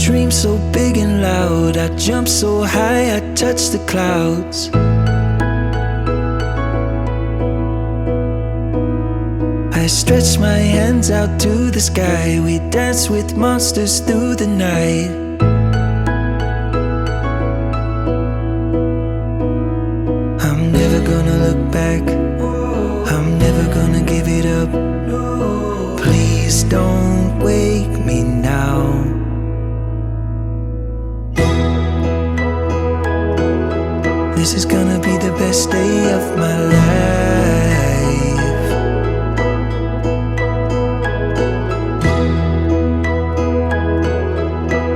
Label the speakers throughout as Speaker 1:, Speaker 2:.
Speaker 1: dream so big and loud. I jump so high, I touch the clouds. I stretch my hands out to the sky. We dance with monsters through the night. I'm never gonna look back. I'm never gonna give it up. Please don't wake me now. This is gonna be the best day of my life.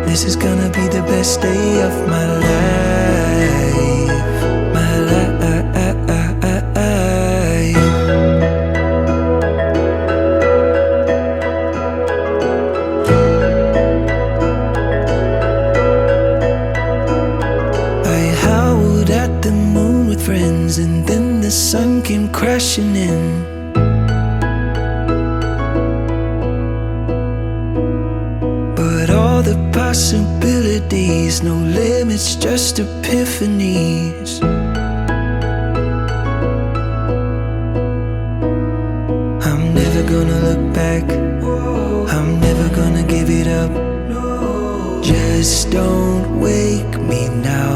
Speaker 1: This is gonna be the best day of my life. My life. I howled at the moon with friends, and then the sun came crashing in. But all the possibilities, no limits, just epiphanies. I'm never gonna look back. I'm never gonna give it up. Just don't wake me now.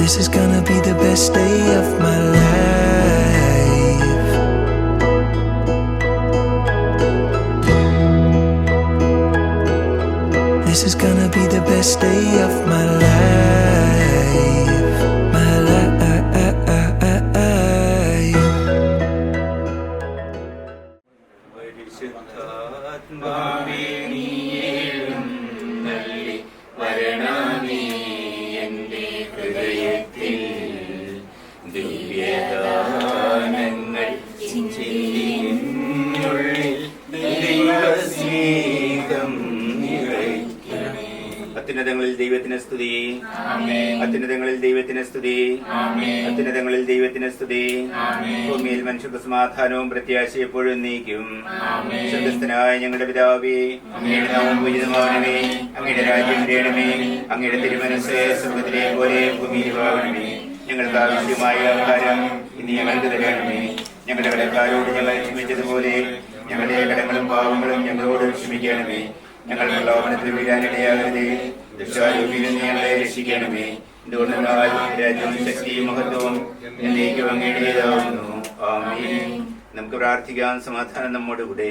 Speaker 1: This is gonna be the best day of my life. This is gonna be the best day of my life. My life.
Speaker 2: അത്യുന്നതങ്ങളിൽ ദൈവത്തിന് സ്തുതി. അത്യുന്നതങ്ങളിൽ ദൈവത്തിന് സ്തുതി. അത്യുന്നതങ്ങളിൽ ദൈവത്തിന് സ്തുതി. ഭൂമിയിൽ മനുഷ്യർക്ക് സമാധാനവും പ്രത്യാശ എപ്പോഴും നീക്കും. സ്വർഗ്ഗസ്ഥനായ ഞങ്ങളുടെ പിതാവേ, അങ്ങയുടെ നാമം പൂജിതമാകണമേ. അങ്ങയുടെ രാജ്യം വരണമേ. അങ്ങയുടെ തിരുമനസ്സ് സ്വർഗ്ഗത്തിലെ പോലെ ഭൂമിയിലുമാകണമേ. ഞങ്ങൾക്ക് ആവശ്യമായ ആഹാരം ഇന്ന് ഞങ്ങൾക്ക് തരണമേ. ഞങ്ങളുടെ കടക്കാരോട് ഞങ്ങൾ ക്ഷമിച്ചതുപോലെ ഞങ്ങളുടെ കടങ്ങളും പാവങ്ങളും ഞങ്ങളോട് ക്ഷമിക്കണമേ. ഞങ്ങൾ പ്രലോഭനത്തിൽ വീഴാനിടയാകരുതേ. ദുഷ്ടാരൂപിയിൽ ഞങ്ങളെ രക്ഷിക്കണമേ. എന്തുകൊണ്ടെന്നാൽ രാജ്യവും ശക്തിയും മഹത്വവും എന്നേക്കും അങ്ങയുടേതാവുന്നു. ആമേൻ. നമുക്ക് പ്രാർത്ഥിക്കാം. സമാധാനം നമ്മോടുകൂടെ.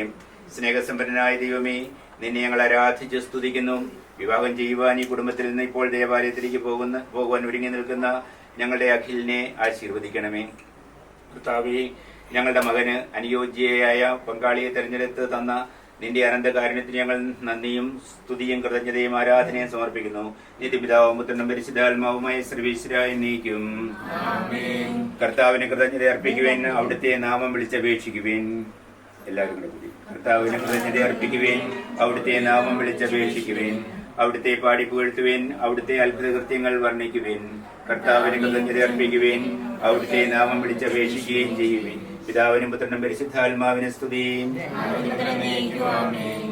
Speaker 2: സ്നേഹസമ്പന്നനായ ദൈവമേ, നിന്നെ ഞങ്ങൾ ആരാധിച്ച് സ്തുതിക്കുന്നു. വിവാഹം ചെയ്യുവാൻ ഈ കുടുംബത്തിൽ നിന്ന് ഇപ്പോൾ ദേവാലയത്തിലേക്ക് പോകുവാൻ ഒരുങ്ങി നിൽക്കുന്ന ഞങ്ങളുടെ അഖിലിനെ ആശീർവദിക്കണമേ. കർത്താവേ, ഞങ്ങളുടെ മകന് അനുയോജ്യയായ പങ്കാളിയെ തെരഞ്ഞെടുത്ത് തന്ന നിന്റെ അനന്തകാരുണ്യത്തിന് ഞങ്ങൾ നന്ദിയും സ്തുതിയും കൃതജ്ഞതയും ആരാധനയും സമർപ്പിക്കുന്നു. നിത്യപിതാവും പുത്രനും പരിശുദ്ധാത്മാവുമായ സർവീശ്വരായ എന്നേക്കും. കർത്താവിന് കൃതജ്ഞത അർപ്പിക്കുവാൻ അവിടുത്തെ നാമം വിളിച്ചപേക്ഷിക്കുവാൻ. എല്ലാവരും കൂടെ കൂടി കർത്താവിന് കൃതജ്ഞത അർപ്പിക്കുവാൻ അവിടുത്തെ നാമം വിളിച്ചപേക്ഷിക്കുവാൻ. അവിടുത്തെ പാടി പുകഴ്ത്തുവാൻ അവിടുത്തെ അത്ഭുത കൃത്യങ്ങൾ വർണ്ണിക്കുവാൻ. കർത്താവിന് കൃതജ്ഞത അർപ്പിക്കുവാൻ അവിടുത്തെ നാമം വിളിച്ചപേക്ഷിക്കുകയും ചെയ്യുവാൻ. പിതാവിനും പുത്രനും പരിശുദ്ധാത്മാവിന് സ്തുതി.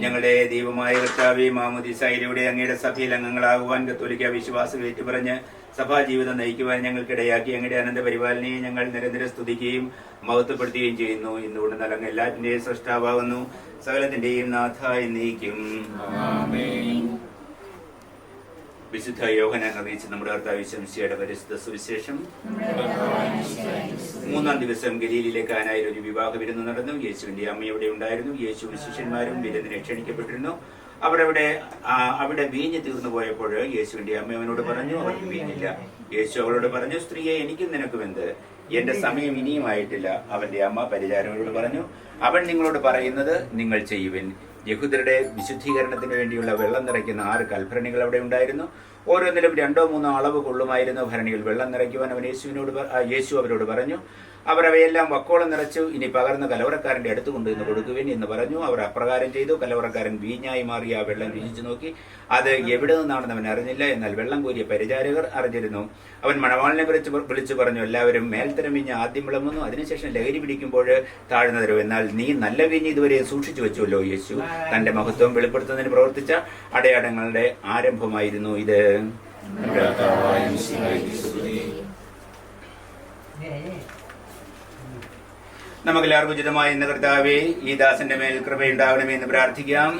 Speaker 2: ഞങ്ങളുടെ ദൈവമായ കർത്താവേ, മാമോദീസായിലൂടെ അങ്ങയുടെ സഭയിൽ അംഗങ്ങളാകുവാൻ കത്തോലിക്ക വിശ്വാസം ഏറ്റുപറഞ്ഞ് സഭാജീവിതം നയിക്കുവാൻ ഞങ്ങൾക്കിടയാക്കി അങ്ങയുടെ അനന്ത പരിപാലനയെ ഞങ്ങൾ നിരന്തരം സ്തുതിക്കുകയും മഹത്വപ്പെടുത്തുകയും ചെയ്യുന്നു. എന്തുകൊണ്ട് അങ്ങ് എല്ലാറ്റിന്റെയും സൃഷ്ടാവാകുന്നു, സകലത്തിന്റെയും നാഥ എന്നേക്കും. വിശുദ്ധ യോഹന്നാൻ അറിയിച്ച നമ്മുടെ കർത്താവ് ശംസിയുടെ പരിശുദ്ധ സുവിശേഷം. 3-ാം ദിവസം ഗലീലിലെ കാനായിൽ ഒരു വിവാഹ വിരുന്ന് നടന്നു. യേശുവിന്റെ അമ്മ അവിടെ ഉണ്ടായിരുന്നു. യേശുവും ശിഷ്യന്മാരും വിരുന്നിനെ ക്ഷണിക്കപ്പെട്ടിരുന്നു. അവിടെ വീഞ്ഞ് തീർന്നു പോയപ്പോൾ യേശുവിന്റെ അമ്മ അവനോട് പറഞ്ഞു, അവർക്ക് വീഞ്ഞില്ല. യേശു അവളോട് പറഞ്ഞു, സ്ത്രീയെ, എനിക്കും നിനക്കും എന്ത്? എന്റെ സമയം ഇനിയുമായിട്ടില്ല. അവന്റെ അമ്മ പരിചാരകരോട് പറഞ്ഞു, അവൻ നിങ്ങളോട് പറയുന്നത് നിങ്ങൾ ചെയ്യുവിൻ. യഹൂദരുടെ വിശുദ്ധീകരണത്തിന് വേണ്ടിയുള്ള വെള്ളം നിറയ്ക്കുന്ന 6 കൽഭരണികൾ അവിടെ ഉണ്ടായിരുന്നു. ഓരോന്നിലും 2-3 അളവ് കൊള്ളുമായിരുന്നു ഭരണികൾ വെള്ളം നിറയ്ക്കുവാൻ യേശു അവരോട് പറഞ്ഞു. അവർ അവയെല്ലാം വക്കോളം നിറച്ചു. ഇനി പകർന്ന് കലവറക്കാരന്റെ അടുത്ത് കൊണ്ടുവന്ന് കൊടുക്കുവിൻ എന്ന് പറഞ്ഞു. അവർ അപ്രകാരം ചെയ്തു. കലവറക്കാരൻ വീഞ്ഞായി മാറിയ ആ വെള്ളം രുചിച്ചു നോക്കി. അത് എവിടെ നിന്നാണെന്ന് അവൻ അറിഞ്ഞില്ല. എന്നാൽ വെള്ളം കോരിയ പരിചാരകർ അറിഞ്ഞിരുന്നു. അവൻ മണവാളിനെ വിളിച്ചു പറഞ്ഞു, എല്ലാവരും മേൽത്തരം വീഞ്ഞ് ആദ്യം വിളമ്പുന്നു, അതിനുശേഷം ലഹരി പിടിക്കുമ്പോൾ താഴ്ന്നു തരും. എന്നാൽ നീ നല്ല വീഞ്ഞ് ഇതുവരെ സൂക്ഷിച്ചു വെച്ചുവല്ലോ. യേശു തന്റെ മഹത്വം വെളിപ്പെടുത്തുന്നതിന് പ്രവർത്തിച്ച അടയാളങ്ങളുടെ ആരംഭമായിരുന്നു ഇത്. നമുക്കെല്ലാവർക്കും ഉചിതമായ ഇന്ന് കർത്താവേ, ഈ ദാസന്റെ മേൽ കൃപയുണ്ടാകണമേ എന്ന് പ്രാർത്ഥിക്കാം.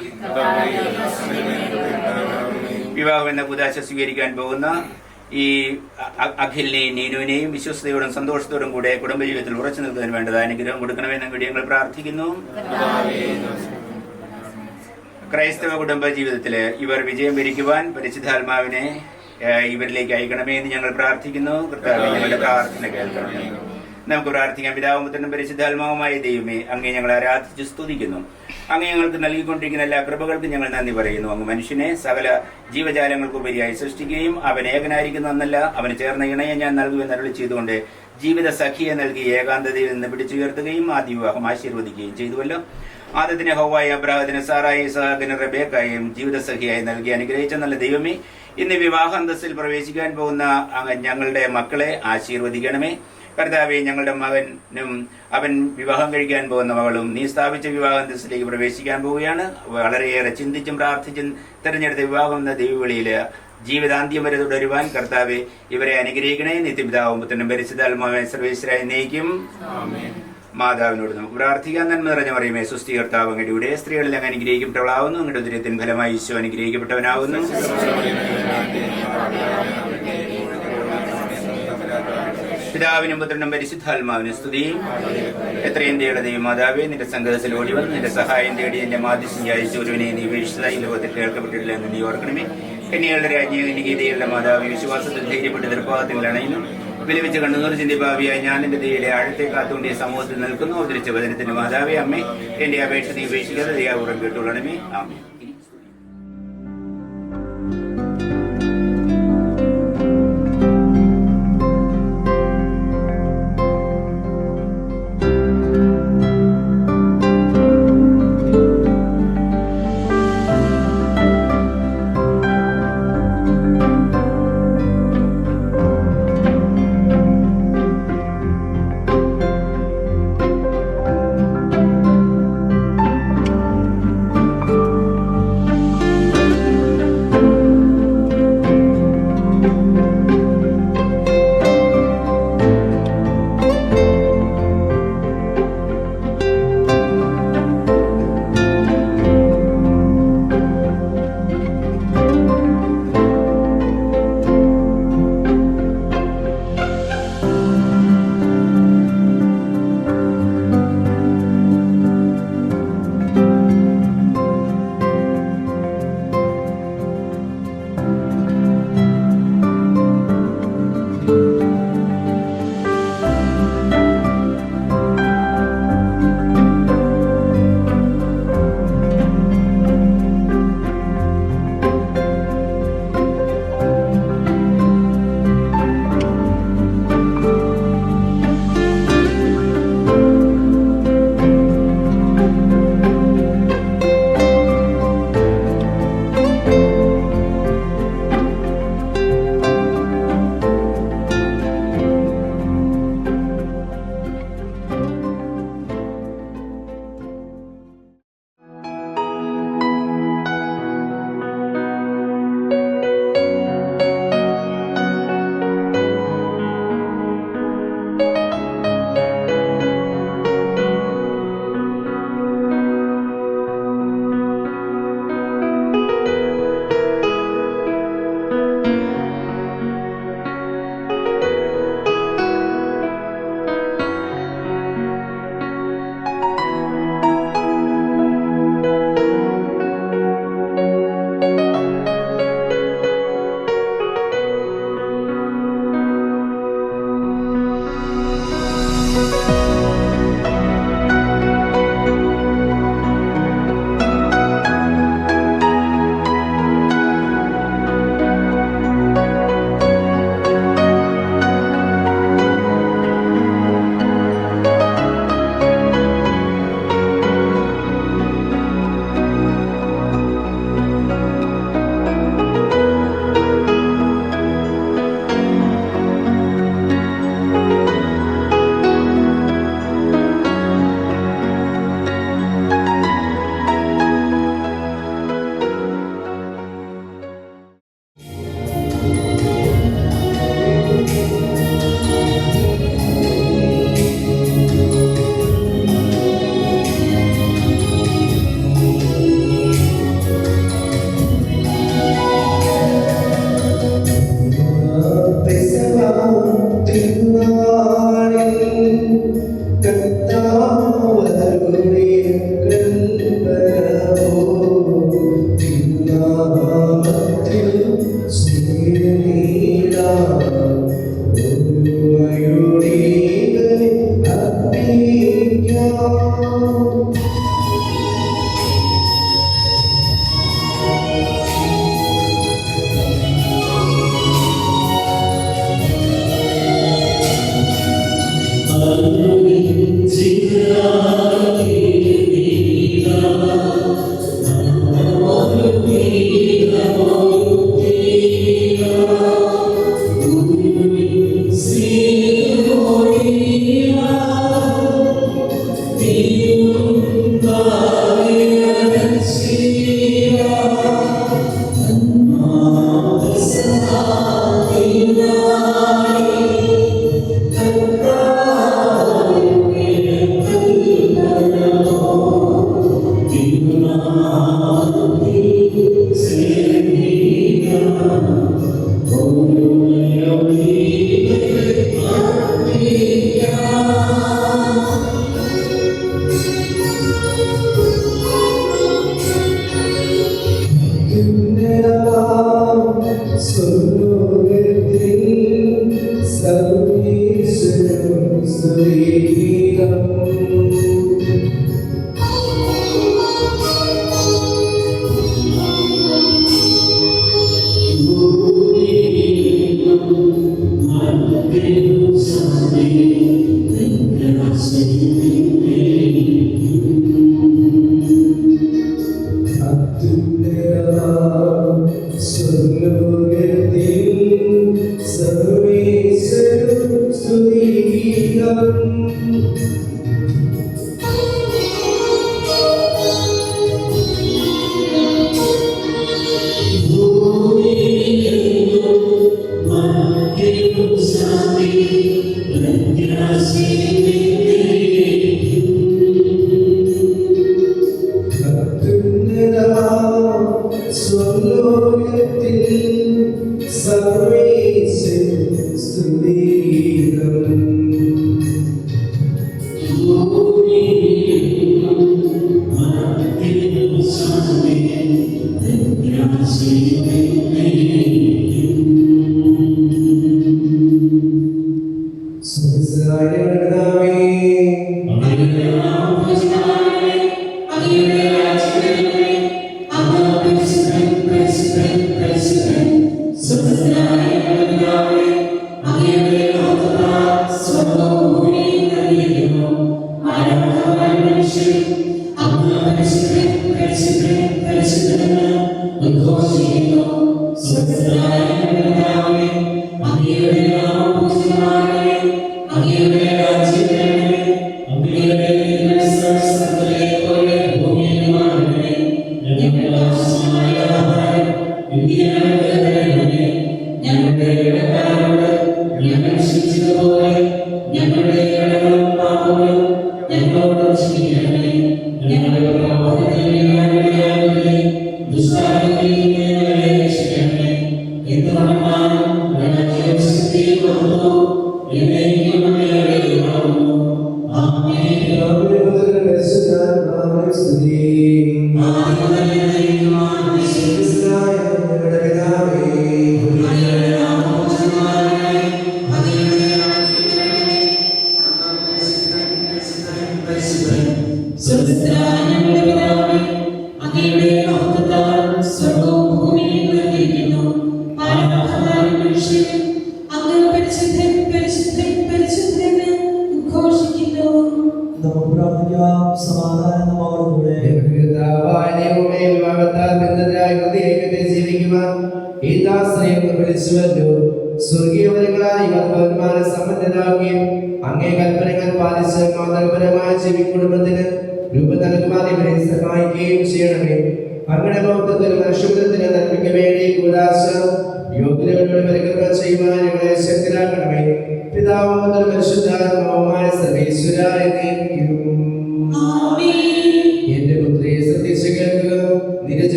Speaker 2: വിവാഹം എന്ന കൂദാശ സ്വീകരിക്കാൻ പോകുന്ന ഈ അഖിലിനെയും നീനുവിനെയും വിശ്വസ്തയോടും സന്തോഷത്തോടും കൂടെ കുടുംബജീവിതത്തിൽ ഉറച്ചു നിൽക്കുന്നതിന് വേണ്ടത് അനുഗ്രഹം കൊടുക്കണമെന്ന് കൂടി ഞങ്ങൾ പ്രാർത്ഥിക്കുന്നു. ക്രൈസ്തവ കുടുംബ ജീവിതത്തില് ഇവർ വിജയം വരിക്കുവാൻ പരിശുദ്ധാത്മാവിനെ ഇവരിലേക്ക് അയക്കണമേ എന്ന് ഞങ്ങൾ പ്രാർത്ഥിക്കുന്നു. കർത്താവേ, ഞങ്ങളുടെ പ്രാർത്ഥന കേൾക്കണമേ. നമുക്ക് പ്രാർത്ഥിക്കാം. പിതാവും പുത്രനും പരിശുദ്ധാത്മാവുമായ ദൈവമേ, അങ്ങേ ഞങ്ങൾ ആരാധിച്ച് സ്തുതിക്കുന്നു. അങ്ങ് ഞങ്ങൾക്ക് നൽകിക്കൊണ്ടിരിക്കുന്ന എല്ലാ കൃപകൾക്കും ഞങ്ങൾ നന്ദി പറയുന്നു. അങ്ങ് മനുഷ്യനെ സകല ജീവജാലങ്ങൾക്കുപരിയായി സൃഷ്ടിക്കുകയും അവൻ ഏകനായിരിക്കുന്നല്ല, അവന് ചേർന്ന ഇണയെ ഞാൻ നൽകുമെന്ന് അരുളി ചെയ്തുകൊണ്ട് ജീവിത സഖിയെ നൽകി ഏകാന്തതയിൽ നിന്ന് പിടിച്ചുയർത്തുകയും ആദ്യ വിവാഹം ആശീർവദിക്കുകയും ചെയ്തുവല്ലോ. ആദ്യത്തിന് ഹൗവായി, അബ്രാഹത്തിന് സാറായി, ഇസ്ഹാക്കിന് റബേക്കായും ജീവിത സഖിയായി നൽകി അനുഗ്രഹിച്ച നല്ല ദൈവമേ, ഇന്ന് വിവാഹ അന്തസ്സിൽ പ്രവേശിക്കാൻ പോകുന്ന ഞങ്ങളുടെ മക്കളെ ആശീർവദിക്കണമേ. കർത്താവേ, ഞങ്ങളുടെ മകനും അവൻ വിവാഹം കഴിക്കാൻ പോകുന്ന മകളും നീ സ്ഥാപിച്ച വിവാഹ അന്തസ്സിലേക്ക് പ്രവേശിക്കാൻ പോവുകയാണ്. വളരെയേറെ ചിന്തിച്ചും പ്രാർത്ഥിച്ചും തെരഞ്ഞെടുത്ത വിവാഹം എന്ന ദൈവവിളിയില് ജീവിതാന്ത്യം വരെ തുടരുവാൻ കർത്താവെ ഇവരെ അനുഗ്രഹിക്കണേ. നിത്യപിതാവും പുത്രനും പരിശുദ്ധാത്മാവുമായ സർവേശ്വരായി നയിക്കും. മാതാവിനോട് നമുക്ക് പ്രാർത്ഥിക്കാൻ. നന്മ നിറഞ്ഞ മറിയമേ, സുസ്ഥി കർത്താവ് അങ്ങയുടെ ഇവിടെ സ്ത്രീകളിൽ അങ്ങ് അനുഗ്രഹിക്കപ്പെട്ടവളാവുന്നു. അങ്ങയുടെ ഉദരത്തിൻ ഫലമായി ഈശോ അനുഗ്രഹിക്കപ്പെട്ടവനാവുന്നു. പിതാവിനും പുത്രനും പരിശുദ്ധാത്മാവിനും സ്തുതി. എത്രയും ദയുള്ള ദൈവമാതാവേ, നിന്റെ സംഘത്തിൽ ഓടി വന്ന് നിന്റെ സഹായം തേടി എന്റെ മാധ്യസ്ഥയായി ഒരുവനെ നീ വീഴ്ചതായി ലോകത്തിൽ കേൾക്കപ്പെട്ടിട്ടില്ല എന്ന് നീ ഓർക്കണമേ. കന്യകളുടെ രാജ്ഞിയും ഗീതയുള്ള മാതാവ്, വിശ്വാസത്തിൽ ധൈര്യപ്പെട്ട് നിർഭാഗത്തിൽ അണയുന്നു. വിലപിച്ച് കണ്ണുനൂർ ചിന്തി ഭാവിയായി ഞാൻ എന്റെ ദൈവയുടെ ആഴത്തെ കാത്തുകൊണ്ട് ഈ സമൂഹത്തിൽ നിൽക്കുന്നു. അവതരിച്ച വചനത്തിന്റെ മാതാവേ, അമ്മേ, എന്റെ അപേക്ഷ നീ ഉപേക്ഷിക്കാതെ ദയാപൂർവ്വം കേട്ടുകൊള്ളണമേ. ആമേൻ.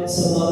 Speaker 3: സമാധാനം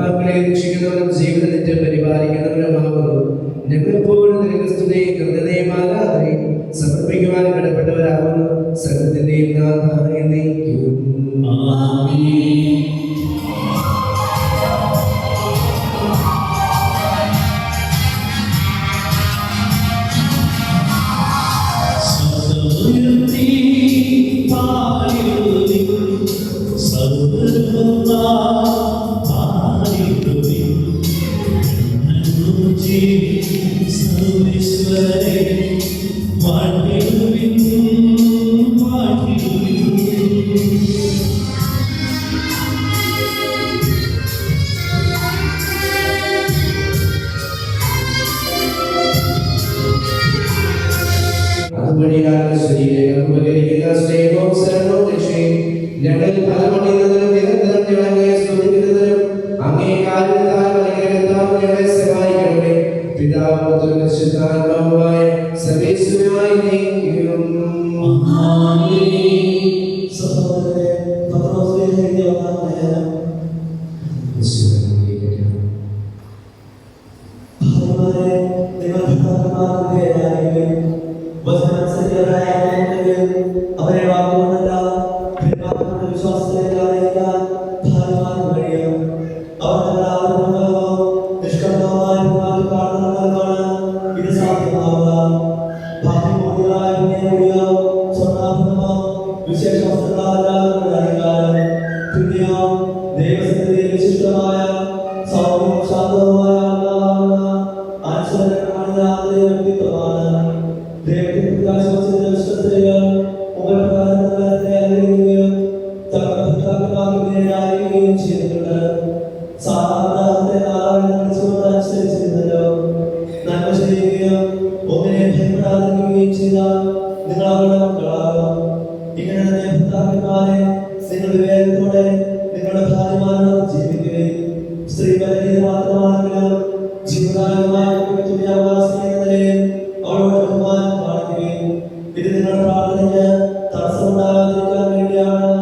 Speaker 3: ആത്മാക്കളെ രക്ഷിക്കുന്നവരും ജീവിതത്തെ പരിപാലിക്കുന്നവരുമാകുന്നു. ഞങ്ങളെപ്പോഴും നിനക്ക് സ്തുതിയും കൃതജ്ഞതയും ആരാധനയും സമർപ്പിക്കുവാൻ കടപ്പെട്ടവരാകുന്നു. സകലത്തിന്റെയും നാഥ എന്നേക്കും. അതുവഴിയാണ് ശരീരം ഉപകരിക്കുന്ന സ്നേഹവും ശരണവും രക്ഷയും ഞങ്ങളിൽ ഫലമണിയുന്നതിനും നിരന്തരം ഞങ്ങളെ സ്തുതിക്കുന്നതിനും അങ്ങേ കാരുണ്യത്താൽ അനുഗ്രഹത്താൽ ഞങ്ങളെ സഹായിക്കണമേ. പിതാവും പുത്രനും പരിശുദ്ധാത്മാവുമായ സർവേശ്വരനായി നയിക്കും.
Speaker 4: അവരെ വാക്കുകൊണ്ടല്ല വിശ്വാസത്തിലേക്ക് നിഷ്കർമ്മമായ ഇത് സാധ്യമാവുക. വിശേഷ ദൈവസന്നിധിയിൽ വിശിഷ്ടമായ സൗമ്യവും ശാന്തവുമായ വ്യക്തിത്വമാണ്. ദൈവത്തിന്റെ പ്രകാശത്തിന്റെ വിശ്വസ്തതകൾ ചെയ്തിട്ടുണ്ട്. സാധാരണ അനുസരിച്ചിരുന്നല്ലോ. നന്മ ചെയ്യുകയും ഒന്നിനെ ഭയപ്പെടാതിരിക്കുകയും ചെയ്താൽ നിങ്ങൾ അവരുടെ മക്കളാകും. ഇങ്ങനെ തന്നെ ഭർത്താക്കന്മാരെ നിങ്ങൾ വിവേകത്തോടെ നിങ്ങളുടെ ഭാര്യമാരോട് ജീവിക്കുകയും സ്ത്രീ ബലഹീന മാത്രമാണെങ്കിലും ജീവകാലമായ തുല്യാവാസിനിലയിൽ അവളോട് ബഹുമാനം കാണിക്കുകയും ഇത് നിങ്ങളുടെ പ്രാർത്ഥനയ്ക്ക് തടസ്സമുണ്ടാകാതിരിക്കാൻ വേണ്ടിയാണ്.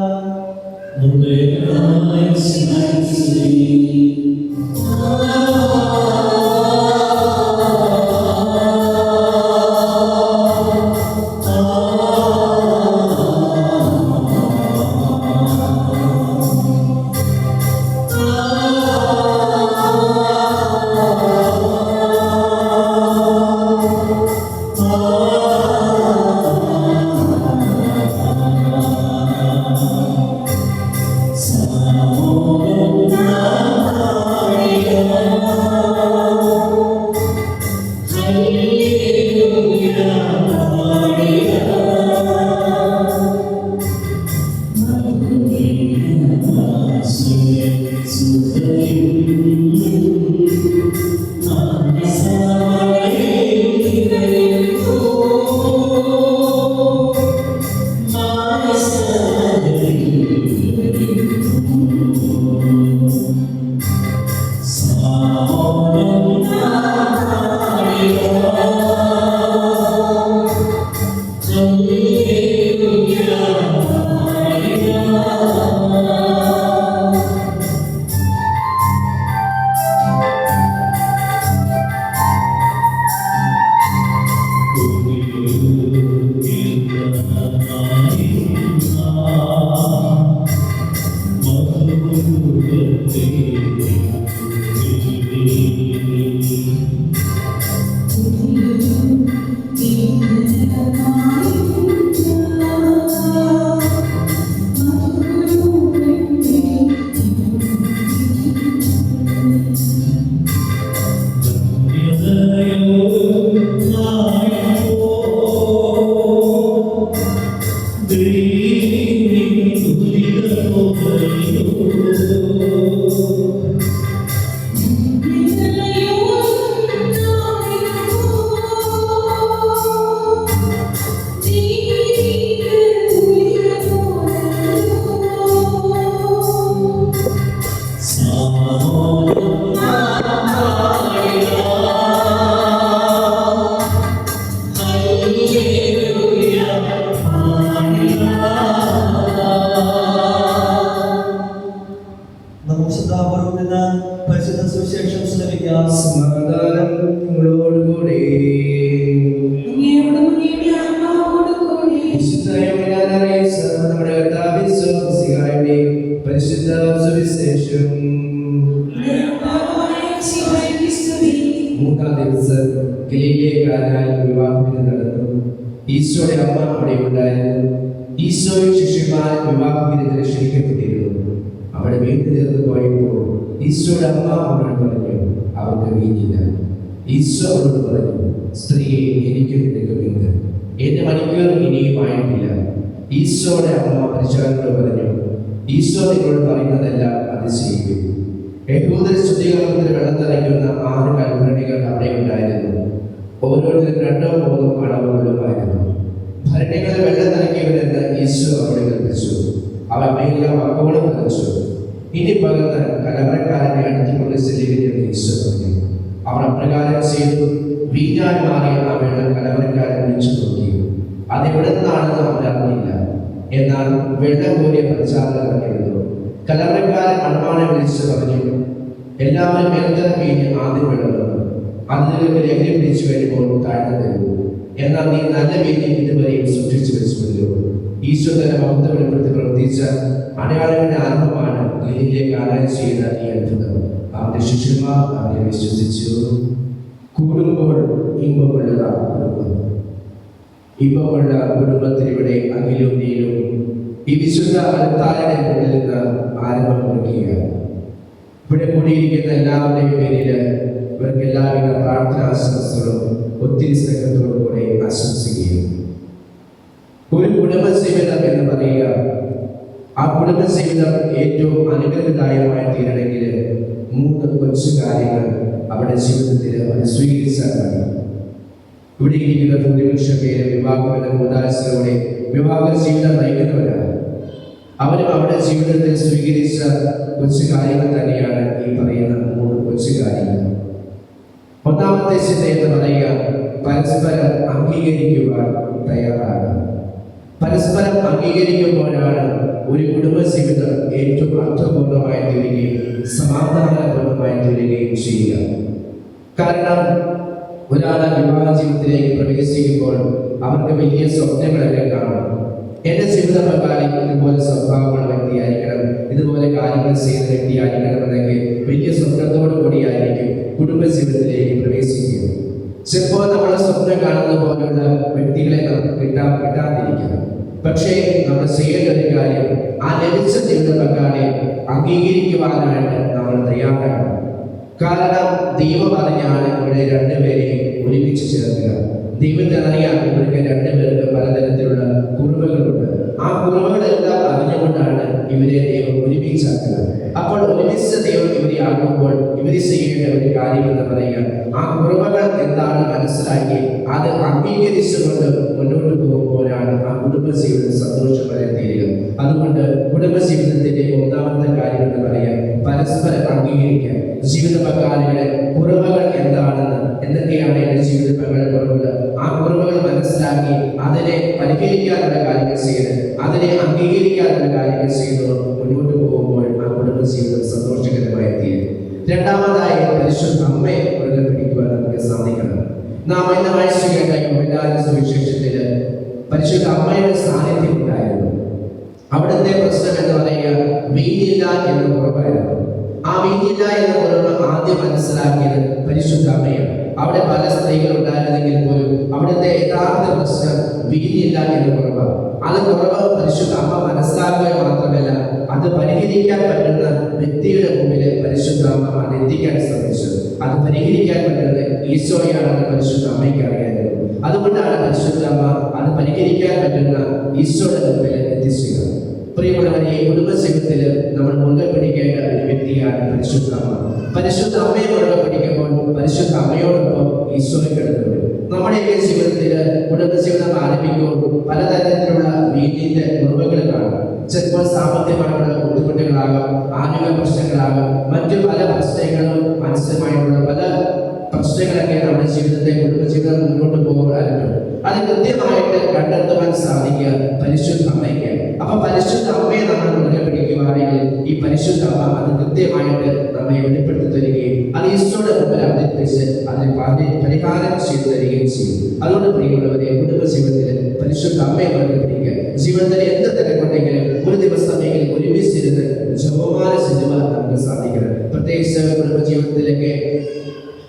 Speaker 4: പരിശുദ്ധ സുവിശേഷം ശ്രമിക്കാം.
Speaker 3: സമാധാനം നിങ്ങളോടുകൂടെ. നമ്മുടെ കർത്താവിൻ മിശിഹായുടെ പരിശുദ്ധ സുവിശേഷം. മൂന്നാം ദിവസം ഗലീലയക്കാരനായ വിവാഹത്തിന് നടന്നു. ഈശോയുടെ അമ്മ അവിടെ ഉണ്ടായിരുന്നു. ഈശോയും ശിഷ്യന്മാർ വിവാഹത്തിന് ക്ഷണിക്കപ്പെട്ടിരുന്നു. അവിടെ വീട്ടിൽ തീർന്നു പോയപ്പോൾ ഈശോയുടെ അമ്മ അവരോട് പറഞ്ഞു, അവർക്ക് വീഞ്ഞില്ല. ഈശോ അവരോട് പറഞ്ഞു, സ്ത്രീയെ, എനിക്കും നിനക്കുമില്ല, എന്റെ മണിക്കൂർ ഇനിയുമായിട്ടില്ല. ഈശോയുടെ അമ്മ പരിചാരകരോട് പറഞ്ഞു, ഈശോ നിങ്ങളോട് പറയുന്നതെല്ലാം അത് ചെയ്യും. യഹൂദർ ശുദ്ധീകരണത്തിന് വെള്ളം തളിക്കുന്ന 6 കൽഭരണികൾ അവിടെ ഉണ്ടായിരുന്നു. ഓരോരുത്തരും 2-3 അളവുകളുമായിരുന്നു. ഭരണികളിൽ വെള്ളം തളിക്കരുതെന്ന് ഈശോ അവിടെ കൽപ്പിച്ചു. അവ അമ്മയെല്ലാം അക്കോളം തളിച്ചു. ഇനി പകർന്ന് കലവറക്കാരനെ അടുത്തുകൊണ്ട് ചെല്ലുകയെന്ന് ഈശോ പറഞ്ഞു. അവർ അപ്രകാരം ചെയ്തു. വീഞ്ഞായി മാറിയ ആ വെള്ളം കലവറക്കാരൻ വിളിച്ചു നോക്കി. അതെവിടെ നിന്നാണെന്ന് അവർ അറിഞ്ഞില്ല. എന്നാൽ വെള്ളം കോരിയ പ്രചാരകരുന്നു. കലവറക്കാരൻ അണുവാനെ വിളിച്ചു പറഞ്ഞു, എല്ലാവരും എത്ര വീഞ്ഞ് ആദ്യം വിളമ്പുന്നു, അത് നിങ്ങൾക്ക് ലഹരി പിടിച്ചു വരുമ്പോൾ താഴ്ന്നു തരൂ. എന്നാൽ നീ നല്ല വീഞ്ഞ് ഇതുവരെയും സൂക്ഷിച്ചു വെച്ചുവല്ലോ. ഈശോ തന്നെ മഹത്വം വെളിപ്പെടുത്തി പ്രവർത്തിച്ച അടയാളങ്ങളുടെ ആരംഭമാണ് ഗലീലയക്കാരൻ ചെയ്ത ഈ അത്ഭുതം. അവന്റെ ശിഷ്യന്മാർ അവരെ വിശ്വസിച്ചു. കൂടുമ്പോൾ ഇമ്പമുള്ളതാണ് കുടുംബം. ഇമ്പമുള്ള കുടുംബത്തിനിവിടെ അഖിലും നീലും ഈ വിശുദ്ധ അൽത്താരയുടെ മുന്നിൽ നിന്ന് ആരംഭം കുറിക്കുകയാണ്. ഇവിടെ കൂടിയിരിക്കുന്ന എല്ലാവരുടെയും പേരിൽ ഇവർക്ക് എല്ലാവിധ പ്രാർത്ഥനാശംസകളും ഒത്തിരി സ്നേഹത്തോടു കൂടെ ആശംസിക്കുകയും. ഒരു കുടുംബജീവിതം എന്ന് പറയുക, ആ കുടുംബജീവിതം ഏറ്റവും അനുഗ്രഹദായകമായി തീരണമെങ്കിൽ 3 കൊച്ചു കാര്യങ്ങൾ അവരുടെ ജീവിതത്തിൽ അവർ സ്വീകരിച്ചാൽ മതി. ഇവിടെ ഇരിക്കുന്ന ഭൂരിപക്ഷം പേര് വിവാഹമെന്ന കൂതാശയോടെ വിവാഹ ജീവിതം നയിക്കുന്നവരാണ്. അവരും അവരുടെ ജീവിതത്തിൽ സ്വീകരിച്ച കൊച്ചു കാര്യങ്ങൾ തന്നെയാണ് ഈ പറയുന്ന 3 കൊച്ചു കാര്യങ്ങൾ. ഒന്നാമത്തെ ചിന്ത എന്ന് പറയുക, പരസ്പരം അംഗീകരിക്കുവാൻ തയ്യാറാണ്. പരസ്പരം അംഗീകരിക്കുമ്പോഴാണ് ഒരു കുടുംബജീവിതം ഏറ്റവും അർത്ഥപൂർണമായി തീരുകയും സമാധാനപൂർണമായി തീരുകയും ചെയ്യുക. കാരണം ഒരാളെ വിവാഹ ജീവിതത്തിലേക്ക് പ്രവേശിക്കുമ്പോൾ അവർക്ക് വലിയ സ്വപ്നങ്ങളൊക്കെ കാണും. എന്റെ ജീവിത പങ്കാളി ഇതുപോലെ സ്വഭാവമുള്ള വ്യക്തിയായിരിക്കണം, ഇതുപോലെ കാര്യങ്ങൾ ചെയ്യുന്ന വ്യക്തിയായിരിക്കണം എന്നൊക്കെ വലിയ സ്വപ്നത്തോടു കൂടിയായിരിക്കും കുടുംബജീവിതത്തിലേക്ക് പ്രവേശിക്കുക. ചിലപ്പോൾ നമ്മൾ സ്വപ്നം കാണുന്ന പോലുള്ള വ്യക്തികളെ നമുക്ക് കിട്ടാതിരിക്കാം. പക്ഷേ നമ്മൾ ചെയ്യേണ്ട ഒരു കാര്യം, ആ ലഭിച്ച ജീവിത പങ്കാളിയെ അംഗീകരിക്കുവാനായിട്ട് നമ്മൾ തയ്യാറാകണം. കാരണം ദൈവം പറഞ്ഞാണ് ഇവിടെ 2 പേരെയും ഒരുമിച്ച് ചേർക്കുക. ദൈവത്തിനറിയാം ഇവർക്ക് 2 പേർക്ക് പലതരത്തിലുള്ള കുറവുകളുണ്ട്. ആ കുറവുകളെല്ലാം അറിഞ്ഞുകൊണ്ടാണ് ഇവരെ ദൈവം ഒരുമിച്ചാക്കുക. അപ്പോൾ ഒരുമിച്ച് ദൈവം ഇവരെ ആക്കുമ്പോൾ ഇവർ ചെയ്യേണ്ട ഒരു കാര്യം എന്ന് പറയുക, ആ കുറവുകൾ എന്താണ് മനസ്സിലാക്കി അത് അംഗീകരിച്ചുകൊണ്ട് മുന്നോട്ട് പോകുമ്പോഴാണ് ആ കുടുംബജീവിതം സന്തോഷമായി തീരുക. അതുകൊണ്ട് കുടുംബജീവിതത്തിന്റെ 1ാമത്തെ കാര്യം എന്ന് പറയാൻ പരസ്പരം അംഗീകരിക്കാൻ. ജീവിത പങ്കാളികളുടെ കുറവുകൾ എന്താണെന്ന്, എന്തൊക്കെയാണ് എന്റെ ജീവിത പങ്കാളിയുടെ കുറവുകൾ, ആ കുറവുകൾ മനസ്സിലാക്കി അതിനെ പരിഹരിക്കാനുള്ള കാര്യങ്ങൾ ചെയ്ത് അതിനെ അംഗീകരിക്കാനുള്ള കാര്യങ്ങൾ ചെയ്ത് മുന്നോട്ട് പോകുമ്പോൾ ആ കുടുംബജീവിതം സന്തോഷകരമായി തീരും. 2ാമതായി പരിശുദ്ധ അമ്മയെ മുറുകെ പിടിക്കുവാൻ നമുക്ക് സാധിക്കണം. നാം ഇന്ന് വായിച്ച കേട്ട യോഹന്നാന്റെ സുവിശേഷത്തിൽ പരിശുദ്ധ അമ്മയുടെ സാന്നിധ്യം ഉണ്ടായിരുന്നു. അവിടുത്തെ പ്രശ്നം എന്ന് പറയുക വീഞ്ഞില്ല എന്ന കുറവായിരുന്നു. ആ വീഞ്ഞില്ല എന്ന കുറവ് ആദ്യം മനസ്സിലാക്കിയത് പരിശുദ്ധ അമ്മയാണ്. അവിടെ പല സ്ത്രീകൾ ഉണ്ടായിരുന്നെങ്കിൽ പോലും അവിടുത്തെ യഥാർത്ഥ പ്രശ്നം വീഞ്ഞില്ല എന്ന കുറവാണ്. അത് കുറവ് പരിശുദ്ധ അമ്മ മനസ്സിലാക്കുക മാത്രമല്ല, അത് പരിഹരിക്കാൻ പറ്റുന്ന വ്യക്തിയുടെ മുമ്പിൽ പരിശുദ്ധ അമ്മ അത് എത്തിക്കാൻ ശ്രമിച്ചു. അത് പരിഹരിക്കാൻ പറ്റുന്നത് ഈശോയാണെന്ന് പരിശുദ്ധ അമ്മയ്ക്ക് അറിയായിരുന്നു. അതുകൊണ്ടാണ് പരിശുദ്ധ അമ്മ അത് പരിഹരിക്കാൻ പറ്റുന്ന ഈശോയുടെ മുമ്പിൽ എത്തിച്ചത്. പ്രിയമുള്ളവരെ, ഈ കുടുംബജീവിതത്തിൽ നമ്മൾ മുറുകെ പിടിക്കേണ്ട ഒരു വ്യക്തിയാണ് പരിശുദ്ധ അമ്മ. പരിശുദ്ധ അമ്മയെ മുറുകെ പിടിക്കുമ്പോൾ പരിശുദ്ധ അമ്മയോടൊപ്പം ഈശോയെ കിടന്നു. നമ്മുടെയൊക്കെ ജീവിതത്തിൽ കുടുംബജീവിതം ആരംഭിക്കുമ്പോൾ പലതരത്തിലുള്ള വീട്ടിന്റെ കുറവുകൾ കാണും. ചിലപ്പോൾ സാമ്പത്തികമായിട്ടുള്ള ബുദ്ധിമുട്ടുകളാകാം, ആരോഗ്യ പ്രശ്നങ്ങളാകാം, മറ്റു പല പ്രശ്നങ്ങളും മനസ്സിലുമായിട്ടുള്ള പല പ്രശ്നങ്ങളൊക്കെ നമ്മുടെ ജീവിതത്തെ കുടുംബജീവിതം മുന്നോട്ട് പോകാറുണ്ട്. അത് കൃത്യമായിട്ട് കണ്ടെത്തുവാൻ സാധിക്കുക പരിശുദ്ധ അമ്മയ്ക്ക്. അപ്പൊ പരിശുദ്ധ അമ്മയെ നമ്മൾ മുറുകെ പിടിക്കുവാണെങ്കിൽ ഈ പരിശുദ്ധ അമ്മ അത് കൃത്യമായിട്ട് നമ്മെ വെളിപ്പെടുത്തി തരികയും അത് ഈശോയുടെ മുമ്പിൽ അവതരിപ്പിച്ച് അതിന് പരിഹാരം ചെയ്തു തരികയും ചെയ്യും. അതുകൊണ്ട് പ്രിയമുള്ളവരെ, കുടുംബ ജീവിതത്തിൽ പരിശുദ്ധ അമ്മയെ ബന്ധപ്പെട്ടിരിക്കുക. ജീവിതത്തിൽ എന്ത് തിരക്കുണ്ടെങ്കിലും ഒരു ദിവസമെങ്കിലും ഒരുമിച്ചിരുന്ന് ജപമാല ചെല്ലുവാൻ നമുക്ക് സാധിക്കണം. പ്രത്യേകിച്ച് കുടുംബ ജീവിതത്തിലൊക്കെ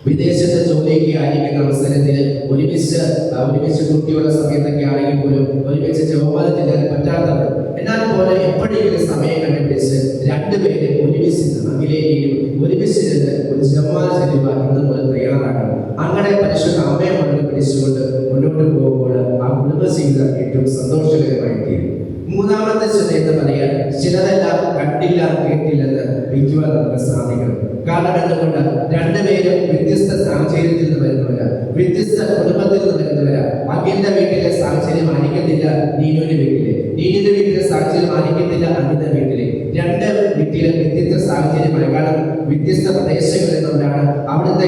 Speaker 3: വിദേശത്ത് ജോലിക്ക് ആയിരിക്കുന്ന അവസരത്തിൽ ഒരുമിച്ച് കുട്ടിയുള്ള സമയത്തൊക്കെ ആണെങ്കിൽ പോലും ഒരുമിച്ച് ജപമാല ചെല്ലാൻ പറ്റാത്തവർ എന്നാൽ പോലെ എപ്പോഴെങ്കിലും സമയം കണ്ടുപിടിച്ച് രണ്ടുപേരും ഒരുമിച്ചിരുന്ന് അഖിലേയും ഒരുമിച്ചിരുന്ന് ഒരു ജപമാല ചെല്ലുവാൻ ഇന്ന് പോലെ തയ്യാറാകണം. അങ്ങനെ പരിശുദ്ധ അമ്മയെ മുന്നിൽ പിടിച്ചുകൊണ്ട് മുന്നോട്ട് പോകുമ്പോൾ ആ കുടുംബജീവിതം ഏറ്റവും സന്തോഷകരമായി തീരും. മൂന്നാമത്തെ ചിന്ത എന്ന് പറയാൻ, ചിലതെല്ലാം കണ്ടില്ല കേട്ടില്ലെന്ന് വയ്ക്കുവാൻ നമുക്ക് സാധിക്കണം. കാരണം എന്തുകൊണ്ട് രണ്ടുപേരും വ്യത്യസ്ത സാഹചര്യത്തിൽ നിന്ന് വരുന്നവരാ, വ്യത്യസ്ത കുടുംബത്തിൽ നിന്ന് വരുന്നവരാ. അഖിലിന്റെ വീട്ടിലെ സാഹചര്യം ആയിരിക്കത്തില്ല നീനുവിന്റെ വീട്ടിലെ, നീനുവിന്റെ വീട്ടിലെ സാഹചര്യം ആയിരിക്കത്തില്ല അഖിലിന്റെ വീട്ടിലെ. രണ്ട് വീട്ടിലും വ്യത്യസ്ത സാഹചര്യമായി, കാരണം വ്യത്യസ്ത പ്രദേശങ്ങളിൽ നിന്നുകൊണ്ടാണ് അവിടുത്തെ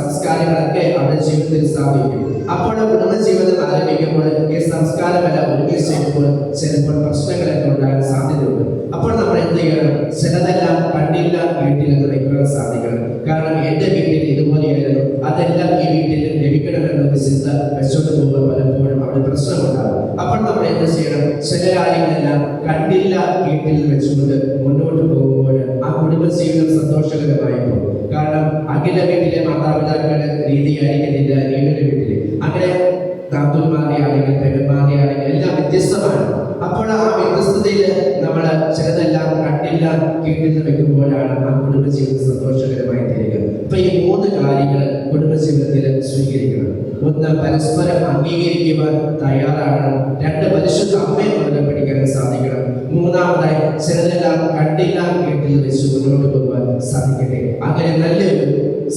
Speaker 3: സംസ്കാരങ്ങളൊക്കെ അവരുടെ ജീവിതത്തിൽ സ്ഥാപിക്കും. അപ്പോൾ കുടുംബജീവിതം ആരംഭിക്കുമ്പോൾ ഈ സംസ്കാരമെല്ലാം ഒരുമിച്ച് ചെയ്യുമ്പോൾ ചിലപ്പോൾ പ്രശ്നങ്ങളൊക്കെ ഉണ്ടാകാൻ സാധ്യതയുണ്ട്. അപ്പോൾ നമ്മൾ എന്ത് ചെയ്യണം? ചിലതെല്ലാം കണ്ടില്ല വീട്ടിലെന്ന് വയ്ക്കുവാൻ സാധിക്കണം. കാരണം എന്റെ വീട്ടിൽ ഇതുപോലെയായിരുന്നു, അതെല്ലാം ഈ വീട്ടിൽ ലഭിക്കണമെന്നൊരു ചിന്ത വെച്ചോട്ട് പോകുമ്പോൾ പലപ്പോഴും അവിടെ പ്രശ്നമുണ്ടാകും. അപ്പോൾ നമ്മൾ എന്ത് ചെയ്യണം? ചില കാര്യങ്ങളെല്ലാം കണ്ടില്ല വീട്ടിൽ വെച്ചുകൊണ്ട് മുന്നോട്ട് പോകുമ്പോൾ ആ കുടുംബജീവിതം സന്തോഷകരമായി പോകും. കാരണം അഖില വീട്ടിലെ മാതാപിതാക്കളുടെ രീതിയായിരിക്കുന്നില്ല നീനുവിന്റെ വീട്ടിലെ. അങ്ങനെ താത്തൂന്മാരെ ആണെങ്കിൽ പെരുമാറെ ആണെങ്കിൽ എല്ലാം വ്യത്യസ്തമാണ്. അപ്പോൾ ആ വ്യത്യസ്തതയിൽ നമ്മൾ ചിലതെല്ലാം കണ്ടില്ല കേട്ടില്ല വെക്കുമ്പോഴാണ് ആ കുടുംബജീവിതം സന്തോഷകരമായി തീരുക. അപ്പൊ ഈ മൂന്ന് കാര്യങ്ങൾ കുടുംബജീവിതത്തിൽ സ്വീകരിക്കണം. ഒന്ന്, പരസ്പരം അംഗീകരിക്കുവാൻ തയ്യാറാകണം. രണ്ട്, പരിശുദ്ധ അമ്മയെ മുറുകെ പിടിക്കാൻ സാധിക്കണം. മൂന്നാമതായി, ചിലതെല്ലാം കണ്ടില്ല കേട്ടില്ല വെച്ച് മുന്നോട്ട് പോകുവാൻ സാധിക്കട്ടെ. അങ്ങനെ നല്ലൊരു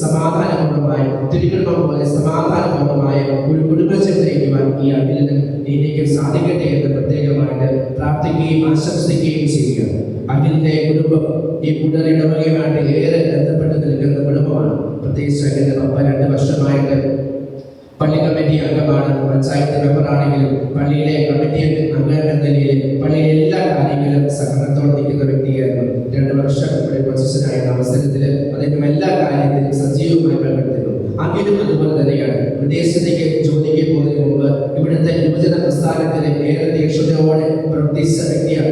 Speaker 3: സമാധാനപൂർണ്ണമായ തിരുകുടുംബം പോലെ സമാധാനപൂർണ്ണമായ ഒരു കുടുംബജീവിതം നയിക്കുവാൻ ഈ അഖിലിനും നീതിക്കും സാധിക്കട്ടെ എന്ന് പ്രത്യേകമായിട്ട് പ്രാർത്ഥിക്കുകയും ആശംസിക്കുകയും ചെയ്യുക. അഖിലിന്റെ കുടുംബം ഈ ഇടവകയുമായിട്ട് ഏറെ ബന്ധപ്പെട്ട് നിൽക്കുന്ന കുടുംബമാണ്. പ്രത്യേകിച്ച് അഖിലിന്റെ പപ്പ 2 വർഷമായിട്ട് പള്ളി കമ്മിറ്റി അംഗമാണ്. പഞ്ചായത്ത് മെമ്പറാണെങ്കിലും പള്ളിയിലെ കമ്മിറ്റി അംഗം എന്ന നിലയിൽ പള്ളിയിലെ എല്ലാ കാര്യങ്ങളും സഹകരണത്തോടെ നിൽക്കുന്ന വ്യക്തിയായിരുന്നു. 2 വർഷം ഇവിടെ പ്രൊസസ്സനായിരുന്ന അവസരത്തിൽ അദ്ദേഹം എല്ലാ കാര്യത്തിലും സജീവമായി പങ്കെടുത്തിരുന്നു. അഖിലും അതുപോലെ തന്നെയാണ്. വിദേശത്തേക്ക് ജോലിക്ക് പോകുന്നതിന് മുമ്പ് ഇവിടുത്തെ യുവജന പ്രസ്ഥാനത്തിന് ഏറെ തീക്ഷണതയോടെ പ്രവർത്തിച്ച വ്യക്തിയാണ്.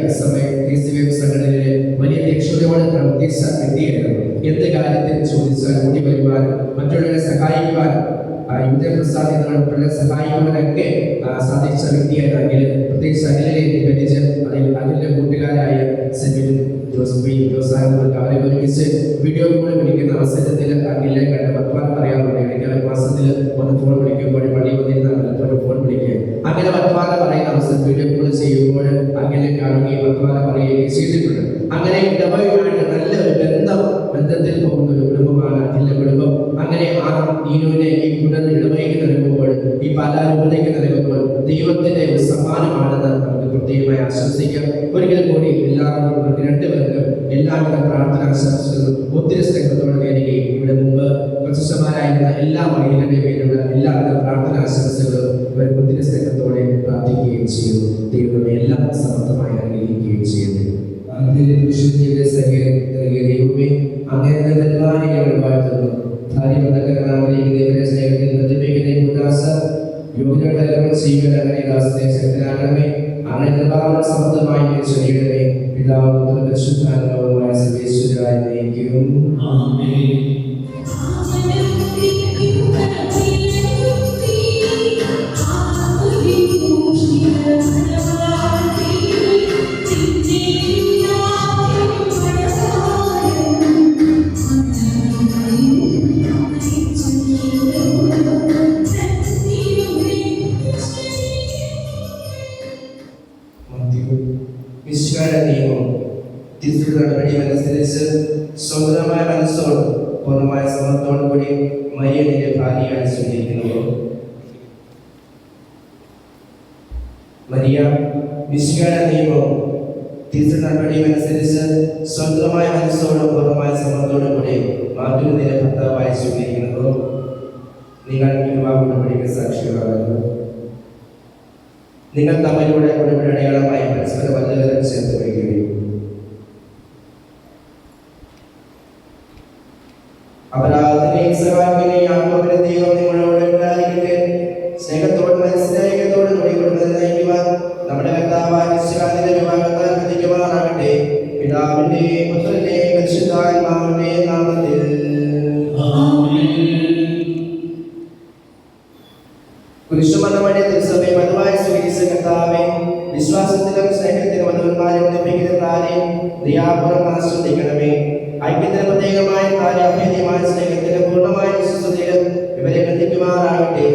Speaker 3: സംഘടനയിലെ വലിയ തീക്ഷണതയോടെ പ്രവർത്തിച്ച വ്യക്തിയായിരുന്നു. എന്ത് കാര്യത്തിൽ ചോദിച്ചാൽ ഓടി വരുവാനും മറ്റുള്ളവരെ സഹായിക്കുവാനും യുവജന പ്രസ്ഥാനങ്ങൾ ഉൾപ്പെടെ സഹായിക്കുവാനൊക്കെ സാധിച്ച വ്യക്തിയായിരുന്നു അഖിൽ. പ്രത്യേകിച്ച് അഖിലിനെ പരിചയം അഖിലിന്റെ കൂട്ടുകാരായ സെബിനും അവരെ ഒരുമിച്ച് വീഡിയോ കോൾ വിളിക്കുന്ന അവസരത്തിൽ അഖിലിനെ കണ്ട് വർത്തമാനം പറയാറുണ്ട്. ഇടയ്ക്ക് മാസത്തിൽ ഒന്ന് ഫോൺ വിളിക്കുമ്പോൾ പള്ളി വന്നിരുന്ന പലപ്പോഴും ഫോൺ വിളിക്കുക. അങ്ങനെ വർത്തമാനം പറയുന്ന അവസരം വീഡിയോ കോൾ ചെയ്യുമ്പോൾ അഖിലിനെ കാണുകയും വർത്തമാനം പറയുകയും ചെയ്തിട്ടുണ്ട്. അങ്ങനെ ഇടവകയുമായിട്ട് നല്ലൊരു ബന്ധത്തിൽ പോകുന്ന ഒരു കുടുംബമാണ് അഖിലിന്റെ കുടുംബം. അങ്ങനെ ആ നീനുവിനെ ഈ കുടുംബ ഇടവകയ്ക്ക് നൽകുമ്പോൾ, ഈ പാലാരൂപതയ്ക്ക് നൽകുമ്പോൾ ദൈവത്തിന്റെ ഒരു സമ്മാനമാണെന്ന് നമുക്ക് പ്രത്യേകമായി ആശംസിക്കാം. ഒരിക്കൽ കൂടി എല്ലാവർക്കും രണ്ടുപേർക്കും എല്ലാവിധ പ്രാർത്ഥന ആശംസകളും ഒത്തിരി സ്നേഹത്തോടെ നേരുകയും ഇവിടെ മുമ്പ് പ്രശസ്തമാരായിരുന്ന എല്ലാ മഹിളകളുടെ പേരിലുള്ള എല്ലാവിധ പ്രാർത്ഥന ആശംസകളും ഇവർക്ക് ഒത്തിരി സ്നേഹത്തോടെ പ്രാർത്ഥിക്കുകയും ചെയ്യുന്നു. ദൈവമേ എല്ലാം സമർത്ഥമായി അനുഗ്രഹിക്കുകയും ചെയ്യുന്നു. ദൈവമേ അങ്ങനെ പരിപാടികൾ വാഴ്ത്തുന്നു. സ്നേഹത്തിൽ പ്രതിഭയ്ക്കുന്ന ഉദാസ യോഗ്യങ്ങളെല്ലാം സ്വീകരണമേ ദാസത്തെ ശക്തനാകണമേ. അങ്ങനെ കൃപാവന സമൃദ്ധമായി ശരീരമേ പിതാവും പരിശുദ്ധാത്മാവുമായ സർവേശ്വരായ നയിക്കും. ആമേൻ. നടപടിയനുസരിച്ച് സ്വന്തമായ മനസ്സോട് പൂർണ്ണമായ സമത്തോടു കൂടി മരിയന്റെ ഭാര്യയായി സ്വീകരിക്കുന്നു. മരിയ മിശിഹായുടെ നിയമവും തിരുത്തൽ നടപടിയനുസരിച്ച് സ്വന്തമായ മനസ്സോട് പൂർണ്ണമായ സമത്തോടു കൂടി മാതൃനില ഭർത്താവായി സ്വീകരിക്കുന്നു. നിങ്ങൾ വിവാഹ ഉടമ്പടിക്ക് സാക്ഷികളാകുന്നു. നിങ്ങൾ തമ്മിലൂടെ ഉടമ്പടി അടയാളമായി പരസ്പര ബന്ധകരം ചേർത്ത് വയ്ക്കുകയും അപരാധത്തിനെയും സഹായിക്കുകയും യാക്കോബിന്റെ ദൈവം നിങ്ങളോട് ഉണ്ടായിരിക്കട്ടെ. സ്നേഹത്തോടും മനസ്സിലായത്തോടും കൂടി കുടുംബത്തെ നയിക്കുവാൻ നമ്മുടെ കർത്താവായ യേശുവിന്റെ വിവാഹത്താൽ പ്രതിക്കുമാറാകട്ടെ. പിതാവിന്റെയും പുത്രന്റെയും പരിശുദ്ധാത്മാവിന്റെയും നാമത്തിൽ കുരിശുമരണവഴി തിരുസഭയെ മതമായി സ്വീകരിച്ച കർത്താവേ, വിശ്വാസത്തിലും സ്നേഹത്തിലും മതന്മാരെ ഒന്നിപ്പിക്കുന്നതാരെ ദയാപൂർവം ആസ്വദിക്കണമേ. ഐക്യത്തിന് പ്രത്യേകമായ അഭേദ്യമായ സ്നേഹത്തിലും പൂർണ്ണമായ വിശ്വസതയിലും ഇവരെ ബന്ധിക്കുമാറാകട്ടെ.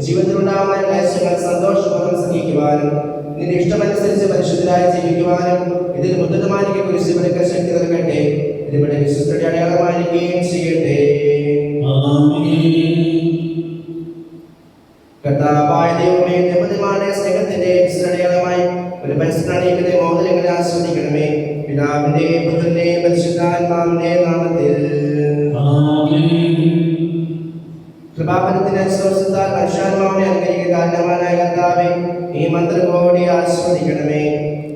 Speaker 3: ജീവിതത്തിലുണ്ടാവുന്ന ക്ലേശങ്ങൾ സന്തോഷപൂർവ്വം സഹിക്കുവാനും നിന്റെ ഇഷ്ടമനുസരിച്ച് പരിശുദ്ധരായി ജീവിക്കുവാനും ഇതിൽ മുദ്രിതമായിരിക്കും കുരിശുമെടുക്ക ശക്തി നൽകട്ടെ. ഇതിവിടെ വിശ്വസ്തയുടെ അടയാളമായിരിക്കുകയും ചെയ്യട്ടെ. കർത്താവായ ദൈവമേ, നിബന്ധമായ സ്നേഹത്തിന്റെ അടയാളമായി ഒരു പരിസ്ഥിതിയുടെ മോദനങ്ങളെ ആസ്വദിക്കണമേ. പിതാവിന്റെയും പുത്രന്റെയും പരിശുദ്ധാത്മാവിന്റെയും നാമത്തിൽ കൃപാപരത്തിന്റെ സ്രോതസ്സാൽ മനുഷ്യാത്മാവിനെ അനുകരിക്കാൻ കാരണവാനായ കർത്താവേ, ഈ മന്ത്രകോടി ആസ്വദിക്കണമേ.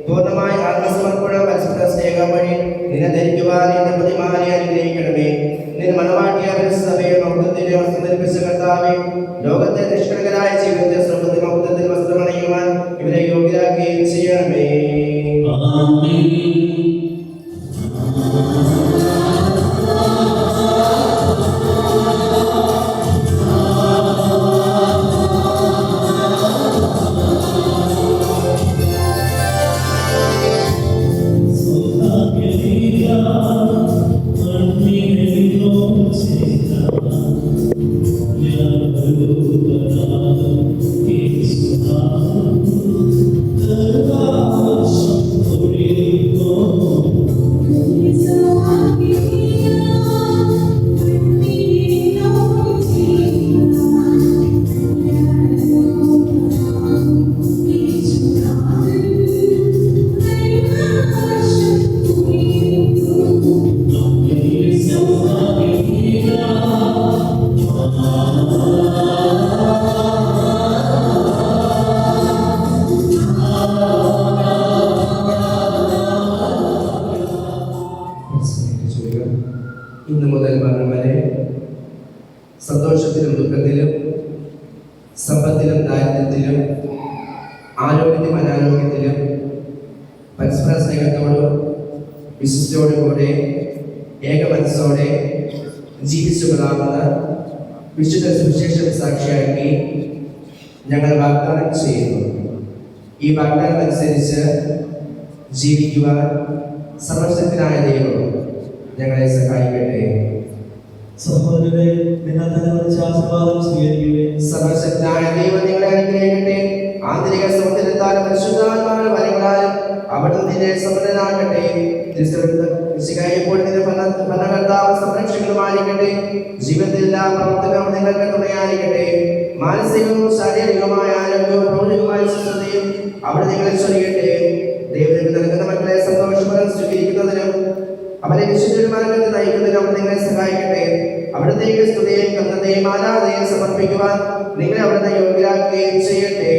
Speaker 3: പൂർണ്ണമായ ആത്മസമർപ്പണം പരസ്പര സ്നേഹം വഴി നിന്നെ ധരിക്കുവാൻ ഈ ദമ്പതിമാരെ അനുഗ്രഹിക്കണമേ. നിന്റെ മണവാട്ടിയ പരിസഭയെ മൗഢ്യത്തിന്റെ വസ്ത്രം ധരിപ്പിച്ച കർത്താവേ, ലോകത്തെ നിഷ്കളങ്കരായ ജീവിതത്തെ സ്വർഗ്ഗത്തിൽ മൗഢ്യത്തിൽ വസ്ത്രമണിയുവാൻ ഇവരെ യോഗ്യരാക്കുകയും ചെയ്യണമേ. ഇന്നു മുതൽ മരണം വരെ സന്തോഷത്തിലും ദുഃഖത്തിലും സമ്പത്തിലും ദാരിദ്ര്യത്തിലും ആരോഗ്യത്തിലും അനാരോഗ്യത്തിലും പരസ്പര സ്നേഹത്തോടും വിശ്വസ്തയോടും കൂടെ ഏക മനസ്സോടെ ജീവിച്ചു കൊള്ളാവുന്ന വിശുദ്ധ സുവിശേഷം സാക്ഷിയാക്കി ഞങ്ങൾ വാഗ്ദാനം ചെയ്യുന്നു. ഈ വാഗ്ദാനം അനുസരിച്ച് ജീവിക്കുവാൻ സർവശക്തനായ ദൈവം ഞങ്ങളെ സഹായിക്കട്ടെ.
Speaker 4: സഹോദരരെ, നിങ്ങൾ തന്നെ ആശീർവാദം സ്വീകരിക്കുകയും
Speaker 3: സർവശക്തനായ ദൈവം നിങ്ങളെ അനുഗ്രഹിക്കട്ടെ. ആന്തരിക സൗന്ദര്യത്താലും പരിശുദ്ധാത്മാവിന്റെ വരങ്ങളാലും അവിടുന്ന് സമൃദ്ധനാകട്ടെ. ഭരണകർത്താവ് സംരക്ഷകനുമായിരിക്കട്ടെ. ജീവിതത്തിൽ എല്ലാ പ്രവർത്തനവും നിങ്ങൾക്ക് തുണയായിരിക്കട്ടെ. മാനസികവും ശാരീരികവുമായ ആരോഗ്യവും ഭൗതികമായ സുസ്ഥിതിയും അവിടെ നിങ്ങളെ ചൊരിയട്ടെ. ദൈവത്തിന് നൽകുന്ന മക്കളെ സന്തോഷപൂർവ്വം സ്വീകരിക്കുന്നതിനും അവരെ വിശുദ്ധമാർഗത്തിൽ നയിക്കുന്നതിനും നിങ്ങളെ സഹായിക്കട്ടെ. അവിടുത്തേക്ക് സ്തുതിയും കർത്തൃത്വവും ആരാധനയും സമർപ്പിക്കുവാൻ നിങ്ങളെ അവിടുന്ന് യോഗ്യരാക്കുകയും ചെയ്യട്ടെ.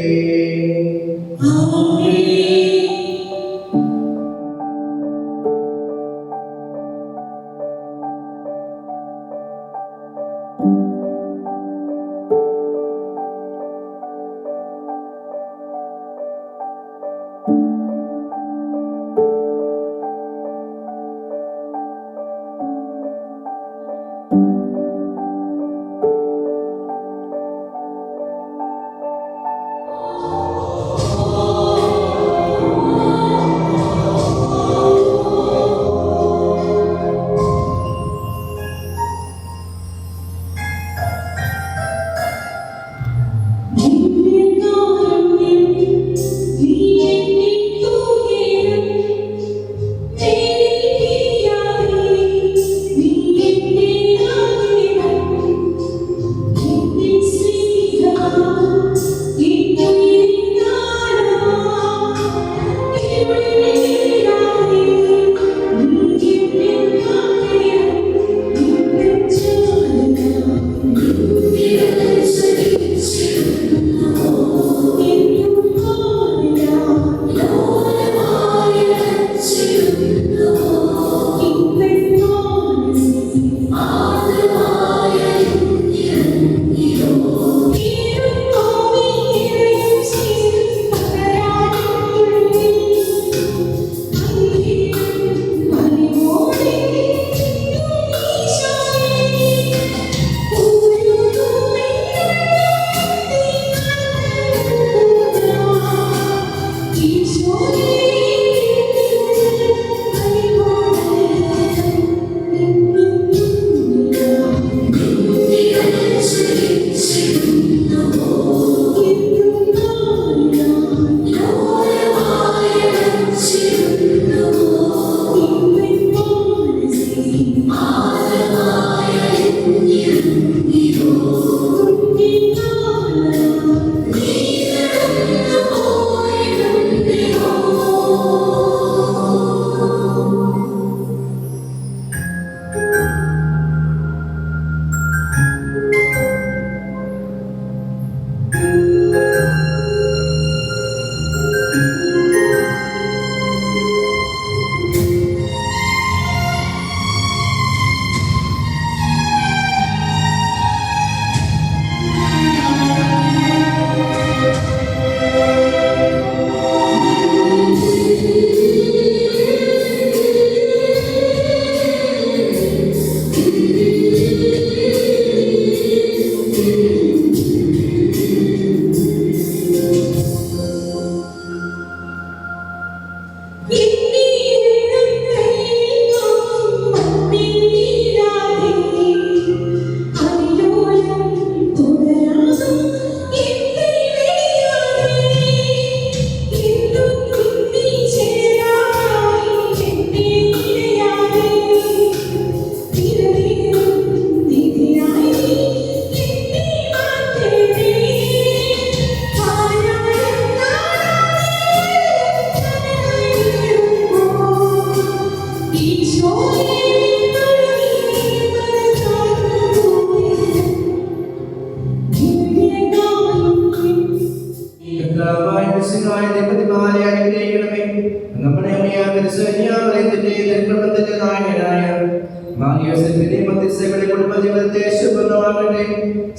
Speaker 3: കുടുംബജീവിതത്തെ ശുഭ്രമാകട്ടെ.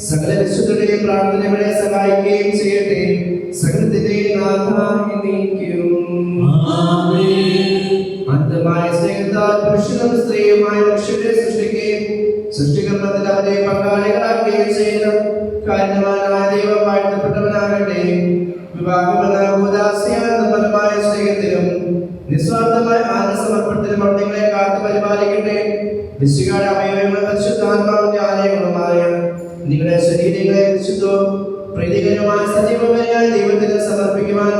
Speaker 3: സകല വിശുദ്ധരുടെയും പ്രാർത്ഥനകളെ സഹായിക്കുകയും ചെയ്യട്ടെ. സകലത്തിന്റെയും നാഥായി നീക്കും. അന്ധമായ സ്നേഹത്താൽ പുരുഷനും സ്ത്രീയുമായ മനുഷ്യരെ സൃഷ്ടിക്കുകയും സൃഷ്ടികർമ്മത്തിൽ അവരെ പങ്കാളികളാക്കുകയും ചെയ്യുന്ന കാരണവാനായ ദൈവം വാഴ്ത്തപ്പെട്ടവനാകട്ടെ. വിവാഹമെന്ന ഉദാസ്യാനന്ദപരമായ സ്നേഹത്തിലും നിസ്വാർത്ഥമായ ആത്മസമർപ്പണത്തിലും അവർ നിങ്ങളെ കാത്തു പരിപാലിക്കട്ടെ. വിശുകാട് അവയവങ്ങളും പരിശുദ്ധാത്മാവിന്റെ ആലയങ്ങളുമായ നിങ്ങളുടെ ശരീരങ്ങളെ വിശുദ്ധവും പ്രീതികരമായ സജീവമായ ദൈവത്തിന് സമർപ്പിക്കുവാൻ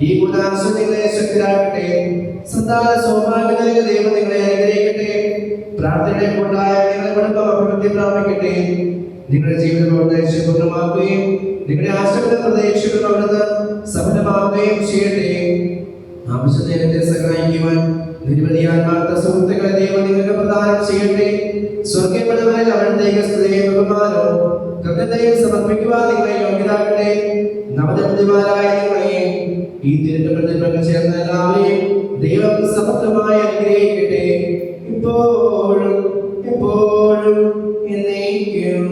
Speaker 3: ഈ ഉദാസ നിങ്ങളെ ശക്തരാകട്ടെ. സന്താന സൗഭാഗ്യമായ ദൈവം നിങ്ങളെ അനുഗ്രഹിക്കട്ടെ. പ്രാർത്ഥനയെ കൊണ്ടായ നിങ്ങളുടെ കുടുംബം അഭിവൃദ്ധി പ്രാപിക്കട്ടെ. നിങ്ങളുടെ ജീവിതം പൂർണ്ണമാക്കുകയും നിങ്ങളുടെ ആശയുടെ പ്രതീക്ഷകൾ അവിടുന്ന് സഫലമാവുകയും ചെയ്യട്ടെ. ആവശ്യ നേരത്തെ സഹായിക്കുവാൻ നിരവധി ആത്മാർത്ഥ സുഹൃത്തുക്കളെ ദൈവം നിങ്ങൾക്ക് പ്രദാനം ചെയ്യട്ടെ. സ്വർഗീയപ്പെടുന്നവരിൽ അവിടുത്തെ സ്തുതിയും ബഹുമാനവും കൃതജ്ഞതയും സമർപ്പിക്കുവാൻ നിങ്ങളെ യോഗ്യരാകട്ടെ. നവദമ്പതിമാരായ നിങ്ങളെ ഈ തിരുത്തപ്പെടൽ പങ്കുചേർന്ന എല്ലാവരെയും ദൈവം സമർത്ഥമായി അനുഗ്രഹിക്കട്ടെ. ഇപ്പോഴും എപ്പോഴും എന്നേക്കും.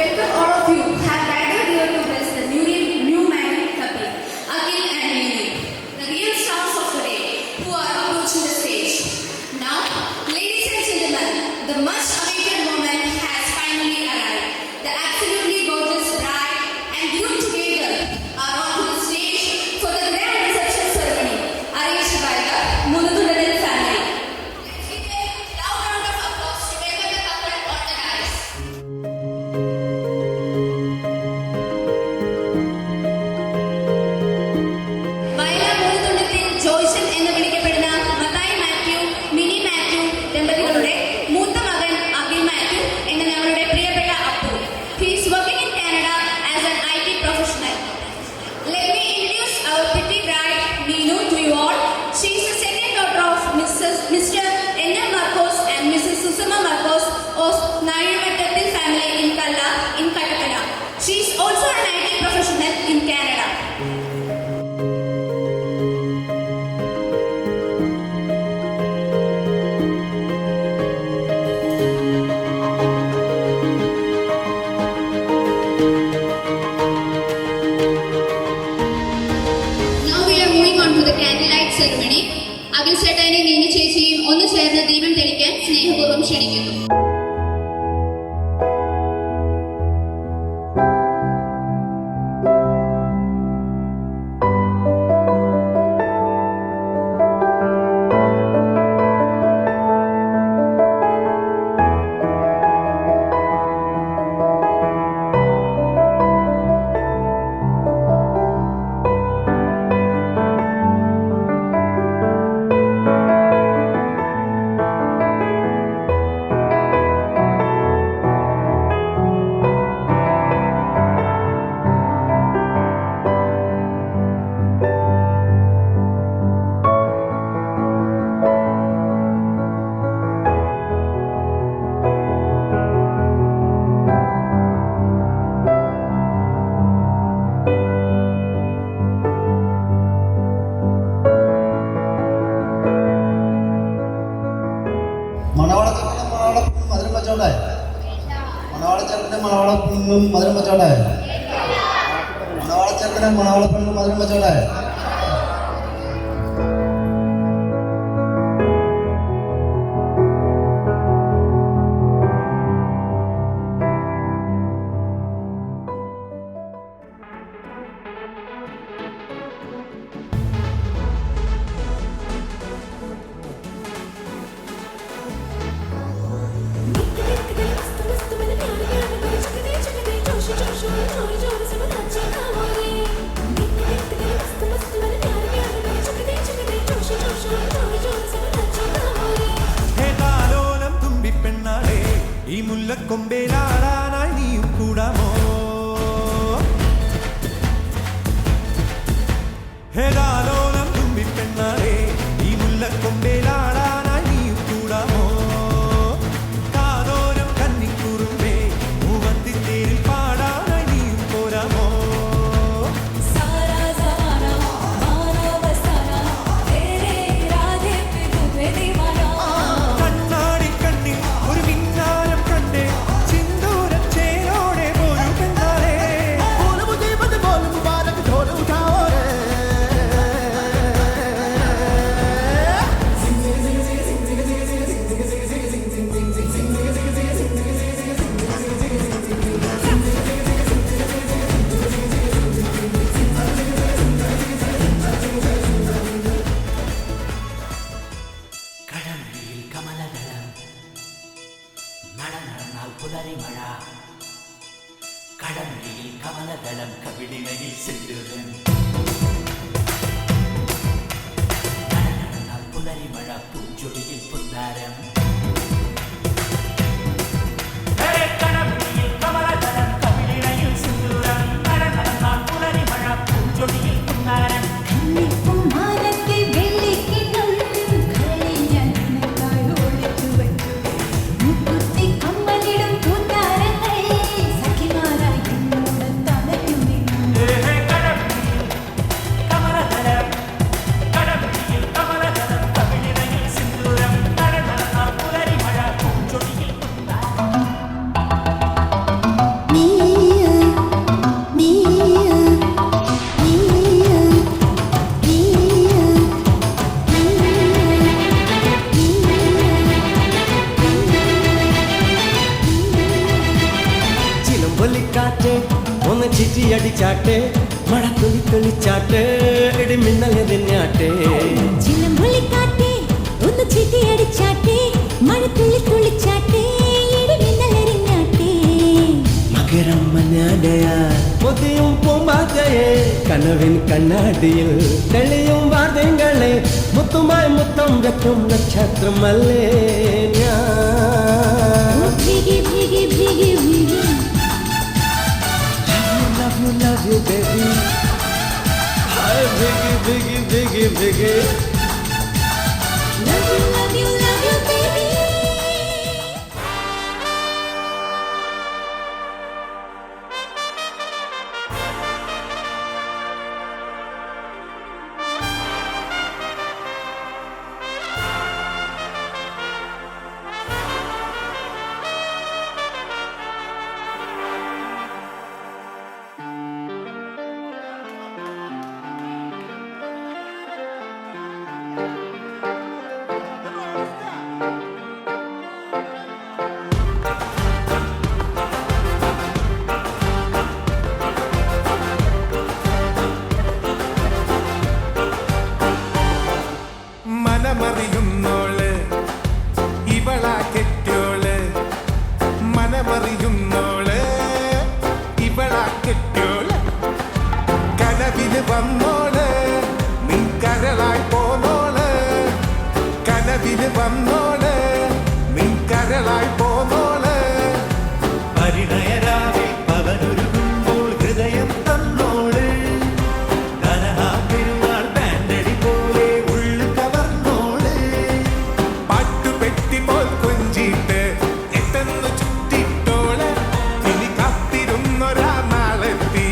Speaker 5: welcome all of you who have gathered here to bless the new married couple, Akhil and Mini, the real stars of today who are approaching the stage. Now, ladies and gentlemen, the much-awaited moment has finally arrived. The absolutely gorgeous bride and groom together are onto the stage for the grand reception ceremony arranged by the Munudunadil family. Let's give a loud round of applause to welcome the couple on the dais. വയല മൂന്നുതുണ്ടത്തിൽ ജോയ്സൺ എന്ന് വിളിക്കപ്പെടുന്ന Mathai Mathew, mini Mathew ദമ്പതികളുടെ മൂത്ത മകൻ അഖിൽ മാത്യു എന്ന ഞങ്ങളുടെ പ്രിയപ്പെട്ട Appu. He is working in Canada as an IT professional. Let me introduce our pretty bride Neenu to you all. She is the second daughter of Mr. N.M. Marcos and Mrs. Susama Marcos of Nayuvattal family in Kalla in Katakana. She is also an IT professional in Canada. Now we are moving on to the candlelight ceremony. Akhil ചേട്ടനെയും നീനി ചേച്ചിയും ഒന്ന് ചേർന്ന് ദീപം തെളിക്കാൻ സ്നേഹപൂർവ്വം ക്ഷണിക്കുന്നു.
Speaker 4: മണവാളച്ചെറുക്കനും മണവാളപ്പെണ്ണും മധുരം വെച്ചോട്ടെ. മണവാളച്ചെറുക്കനും മണവാളപ്പെണ്ണും മധുരം വെച്ചോട്ടെ.
Speaker 6: ഈ മുല്ലക്കൊമ്പേലാടാനായി നീയും കൂടാമോ? ഹേതാലോലം തുമ്പിപ്പെണ്ണാളെ ഈ മുല്ലക്കൊമ്പേലാടാനായി നീയും കൂടാമോ? കാതോരം കന്നിക്കുറുമ്പേ മൂവത്തിത്തേരിൽ പാടാനായി നീയും പോരാമോ? കണ്ണാടി കണ്ണിൽ ഒരു മിന്നാരം കണ്ടേ ചിന്തൂരച്ചേരോടെ പോരും പെണ്ണാളെ.
Speaker 7: കടമഴിയിൽ കമലദളം നടന്നാൽ പുലരിമഴ. കടമഴിയിൽ കമലദളം കവിളിണയിൽ സിന്ദൂരം. നടന്നാൽ പുലരിമഴ പൂഞ്ചൊടിയിൽ പുന്നാരം. കടമഴിയിൽ കമലദളം കവിളിണയിൽ സിന്ദൂരം. നടന്നാൽ പുലരിമഴ പൂഞ്ചൊടിയിൽ പുന്നാരം. കമലദളം കടമഴിയിൽ കമലദളം കവിളിണയിൽ സിന്ദൂരം.
Speaker 8: ചിലമ്പൊലിക്കാറ്റ് ഒന്ന് ചിറ്റിയടിച്ചാട്ടെ മഴ തുളി തുളിച്ചാട്ടെ ഇടിമിന്നലെറിഞ്ഞാട്ടെ
Speaker 9: ചിലമ്പൊലിക്കാറ്റേ ഒന്ന് ചീട്ടിയടിച്ചാട്ടെ മഴ തുള്ളി തുള്ളിച്ചാട്ടെ ഇടിമിന്നലെറിഞ്ഞാട്ടെ
Speaker 8: മകരം മഞ്ഞാടയാ മുതിയും പൂമ്പാറ്റയെ കനവിൻ കണ്ണാടിയിൽ തെളിയും വാദ്യങ്ങളെ മുത്തുമായി മുത്തം വെക്കും നക്ഷത്രമല്ലേ ഞാൻ
Speaker 9: ഭീഗി ഭീഗി ഭീഗി ഭീഗി
Speaker 8: love you baby hi biggie biggie biggie biggie
Speaker 9: love you love you love you baby
Speaker 6: മനമറിയുന്നോള് ഇവളാ കെട്ടിയോള് മനമറിയുന്നോള് ഇവളാ കെട്ടിയോള് കനവിന് വന്നോള് നിൻ കരളായി പോന്നോള് കനവിന് വന്നോള് നിൻ കരളായി പോന്നോള് പരിണയരാവിൽ പവനൊരുകുമ്പോൾ ഹൃദയം തന്നോള് പെരുന്നാൾ ബാൻഡടി പോലെ ഉള്ളു കവർന്നോള് പാട്ടുപെട്ടി പോൽ കൊഞ്ചിട്ട് എട്ടെന്ന് ചുറ്റിട്ടോള് ഇനി കാത്തിരുന്നൊരാ നാളെത്തി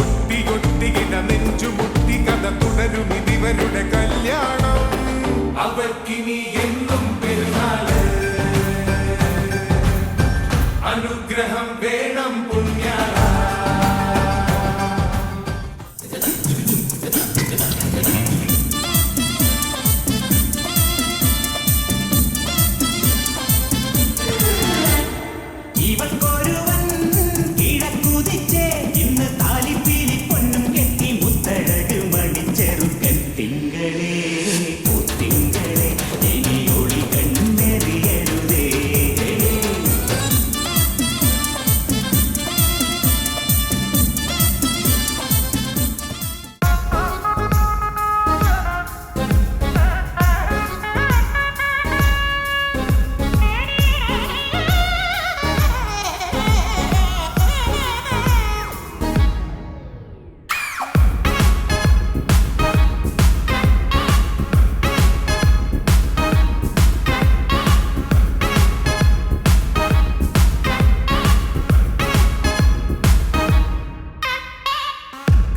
Speaker 6: ഒട്ടി ഒട്ടികിട നെഞ്ചുമുട്ടി കഥ തുടരും ഇതിവരുടെ കല്യാണം അവർക്കിനി എന്നും പെരുന്നാള് അനുഗ്രഹം വേണം പുണ്യാള
Speaker 7: ഇവൾക്കൊരുവൻ കിഴക്കുതിച്ചേ ഇന്ന് താലിപ്പീലി പൊന്നും കെട്ടി മുത്തഴക് മണിച്ചെറുക്കൻ തിങ്കളേ പൂത്തിങ്കളേ ഇനി ഒളി കണ്ണെറിയരുതേ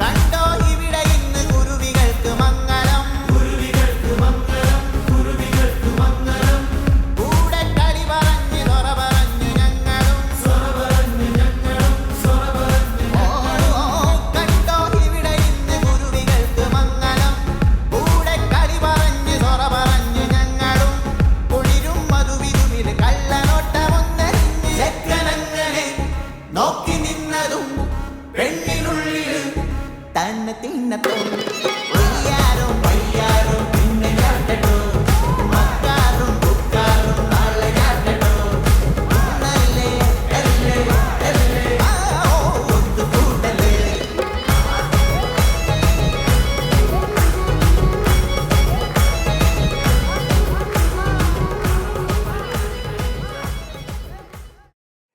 Speaker 4: കണ്ടോ ഇവിടെ ഇന്ന് കുരുവികൾക്ക് മംഗളം കൂടെ കളി പറഞ്ഞ് സൊറ പറഞ്ഞു ഞങ്ങളും കണ്ടോ ഇവിടെ ഇന്ന് കുരുവികൾക്ക് മംഗളം കൂടെ കളി പറഞ്ഞ് സൊറ പറഞ്ഞു ഞങ്ങളും കുളിരും മധുവിരുമിൽ കള്ളനോട്ടമൊന്നരിഞ്ഞ് ചെക്കനങ്ങനെ നോക്കി നിന്നതും പെണ്ണിനുള്ളിൽ തന്നെ തിന്നത്തോ വയ്യാരോ വയ്യാരോ പിന്നെ കാട്ടട്ടോ മക്കാറും കുക്കാറും നാളെ കാട്ടട്ടോ നല്ലേ അല്ലേ അല്ലേ ഒത്തുകൂട്ടല്ലേ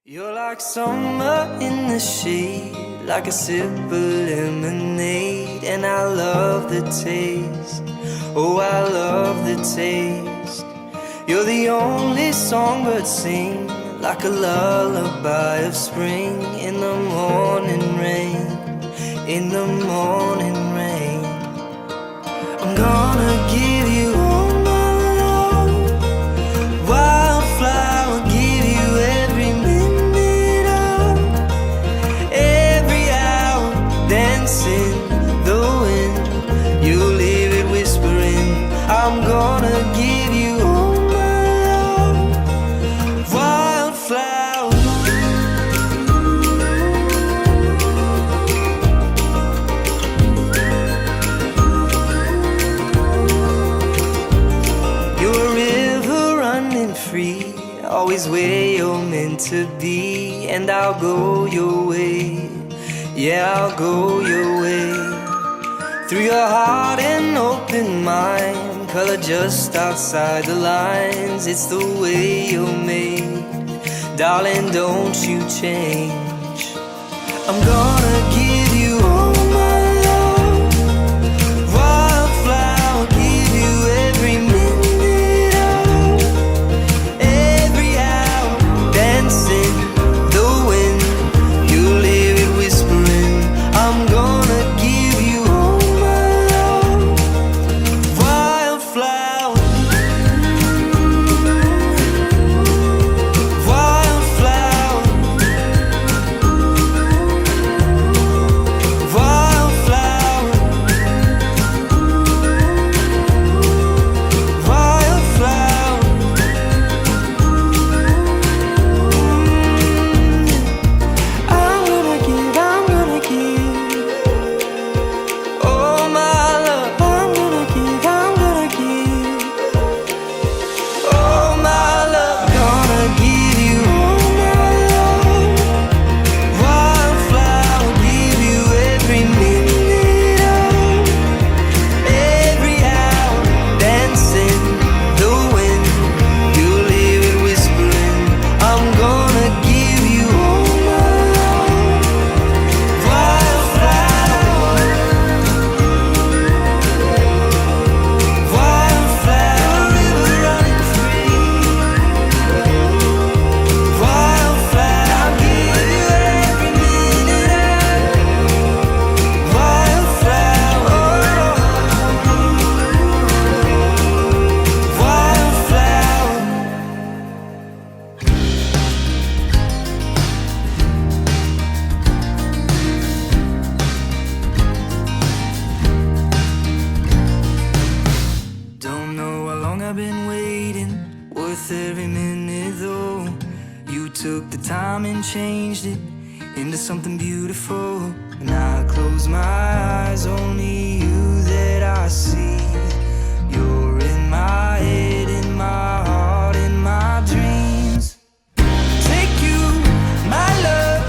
Speaker 1: You're like summer in the shade, like a sip of lemonade, and I love the taste. Oh, I love the taste. You're the only songbird sing, like a lullaby of spring in the morning rain, in the morning rain. I'm gonna give you all my love, wildflower, give you every minute of every hour, dancing the wind. You leave it whispering. I'm gonna give you all my love, wildflower. always where you're meant to be. And I'll go your way, yeah, I'll go your way. Through your heart and open mind, color just outside the lines. It's the way you're made, darling, don't you change. I'm gonna give you all my love, wildflower, give you every minute of every hour, dancing the wind, you'll hear it whispering. I'm gonna give you all my love, wildflower, wildflower, wildflower, wildflower. I'm gonna give all my love. I'm gonna give all my love. Gonna give you all my love, wildflower, give you every minute of every hour, dancing the wind, you'll hear it whispering. I'm gonna give you all my love, wildflower, wildflower, river running free, wildflower, I'll give you every minute of wildflower, wildflower. Don't know how long I've been waiting, worth every minute though. You took the time and changed it into something beautiful. When I close my eyes, only you that I see. You're in my head, in my heart, in my dreams. Take you, my love,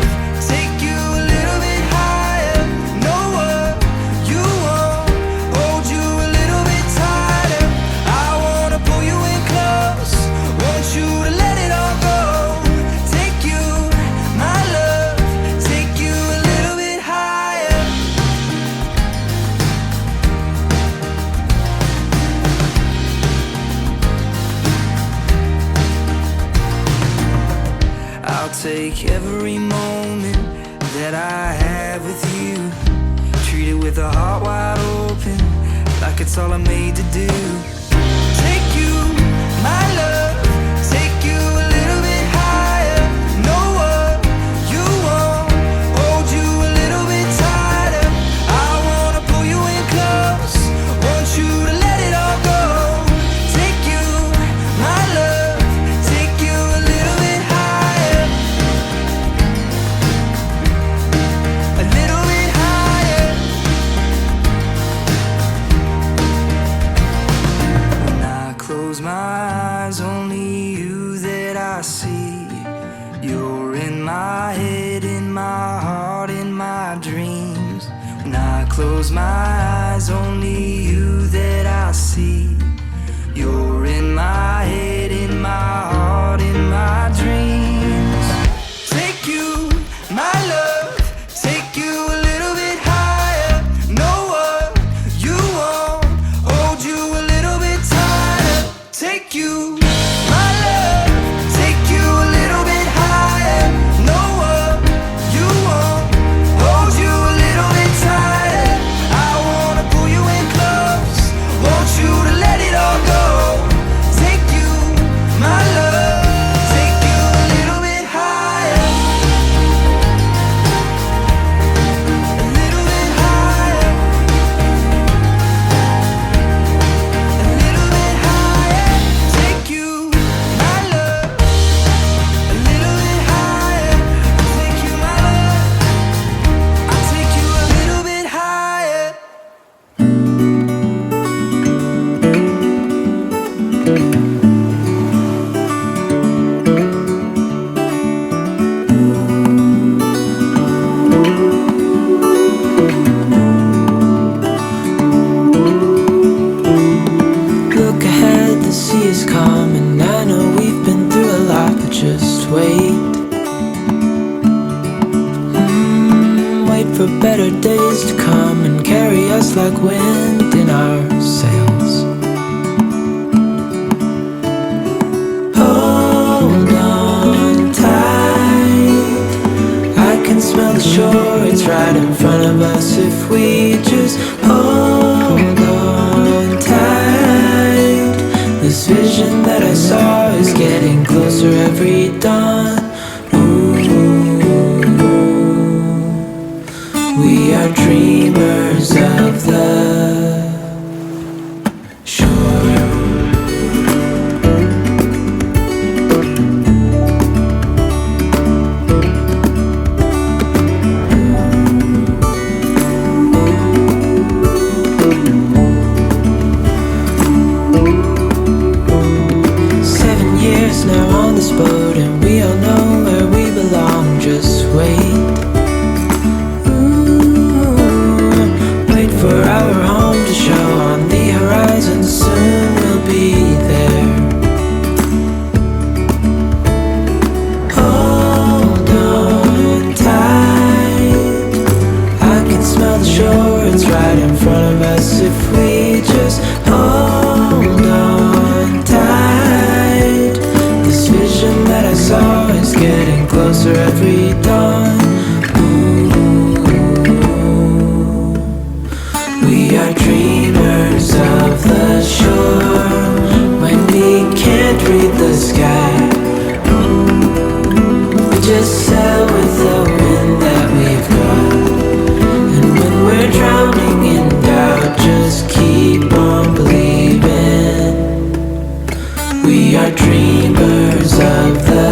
Speaker 1: take you a little bit higher. Know what you want, hold you a little bit tighter. I wanna pull you in close, want you to let it all go. Take you, my love, take you a little bit higher. I'll take every moment that I have with you, treat it with a heart wide open, like it's all I'm made to do. Take you, my love, take you a little bit higher. Know what you want, hold you a little bit tighter. I wanna pull you in close, want you to let it all go. Take you, my love, take you a little bit higher, a little bit higher. When I close my eyes, only you that I see. You're in my head, in my heart, in my dreams. When I close my eyes, only you that I see. You're in my head, in my heart, in my dreams. Take you, my love, take you a little bit higher. Know what you want, hold you a little bit tighter. Take you, my love, take you a little bit higher. Know what you want, hold you a little bit tighter. I want for better days to come and carry us like wind in our sails. Hold on tight, I can smell the shore, it's right in front of us if we just hold on tight. This vision that I saw is getting closer every dawn. We are dreamers of the shore. 7 years now on this boat, and we all know where we belong. Just wait. For our home to show on the horizon, soon we'll be there. Hold on tight, I can smell the shore, it's right in front of us if we just hold on tight. This vision that I saw is getting closer every dawn. We are dreamers of the shore when we can't read the sky. We just sail with the wind that we've got. And when we're drowning in doubt, just keep on believing. We are dreamers of the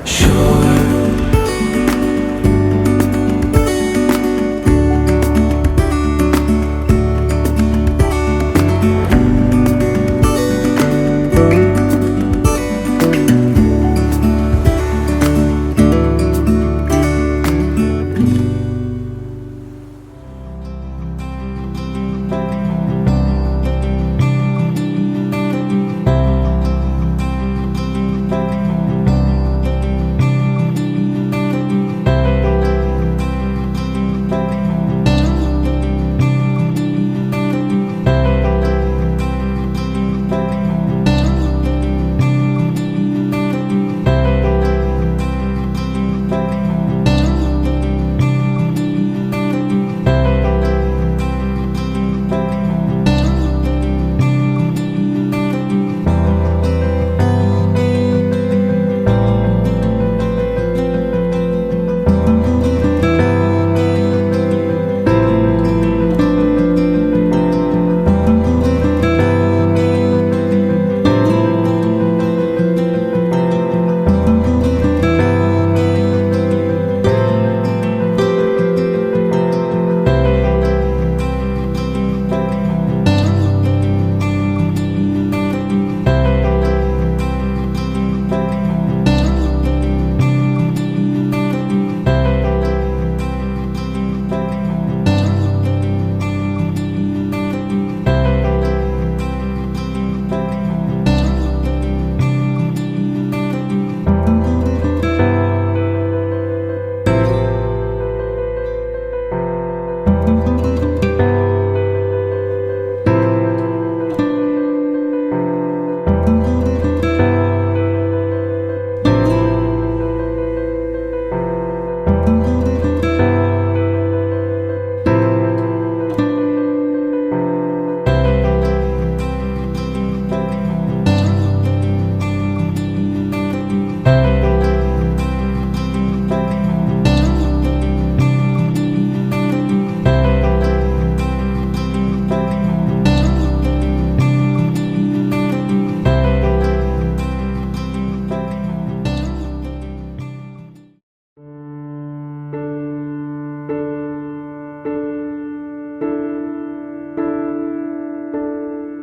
Speaker 1: shore.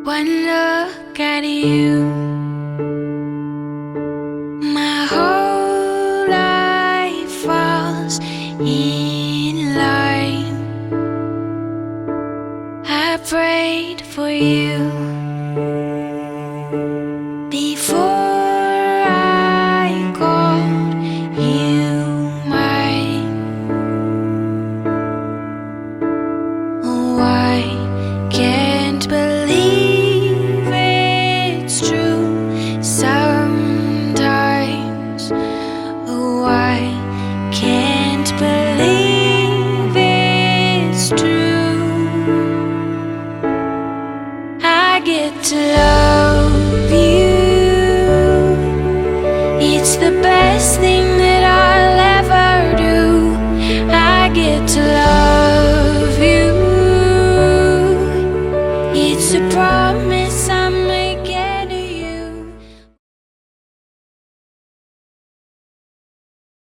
Speaker 9: One look at you, my whole life falls in line. I prayed for you before I called you mine. to love you. It's the best thing that I'll ever do. I get to love you. It's a promise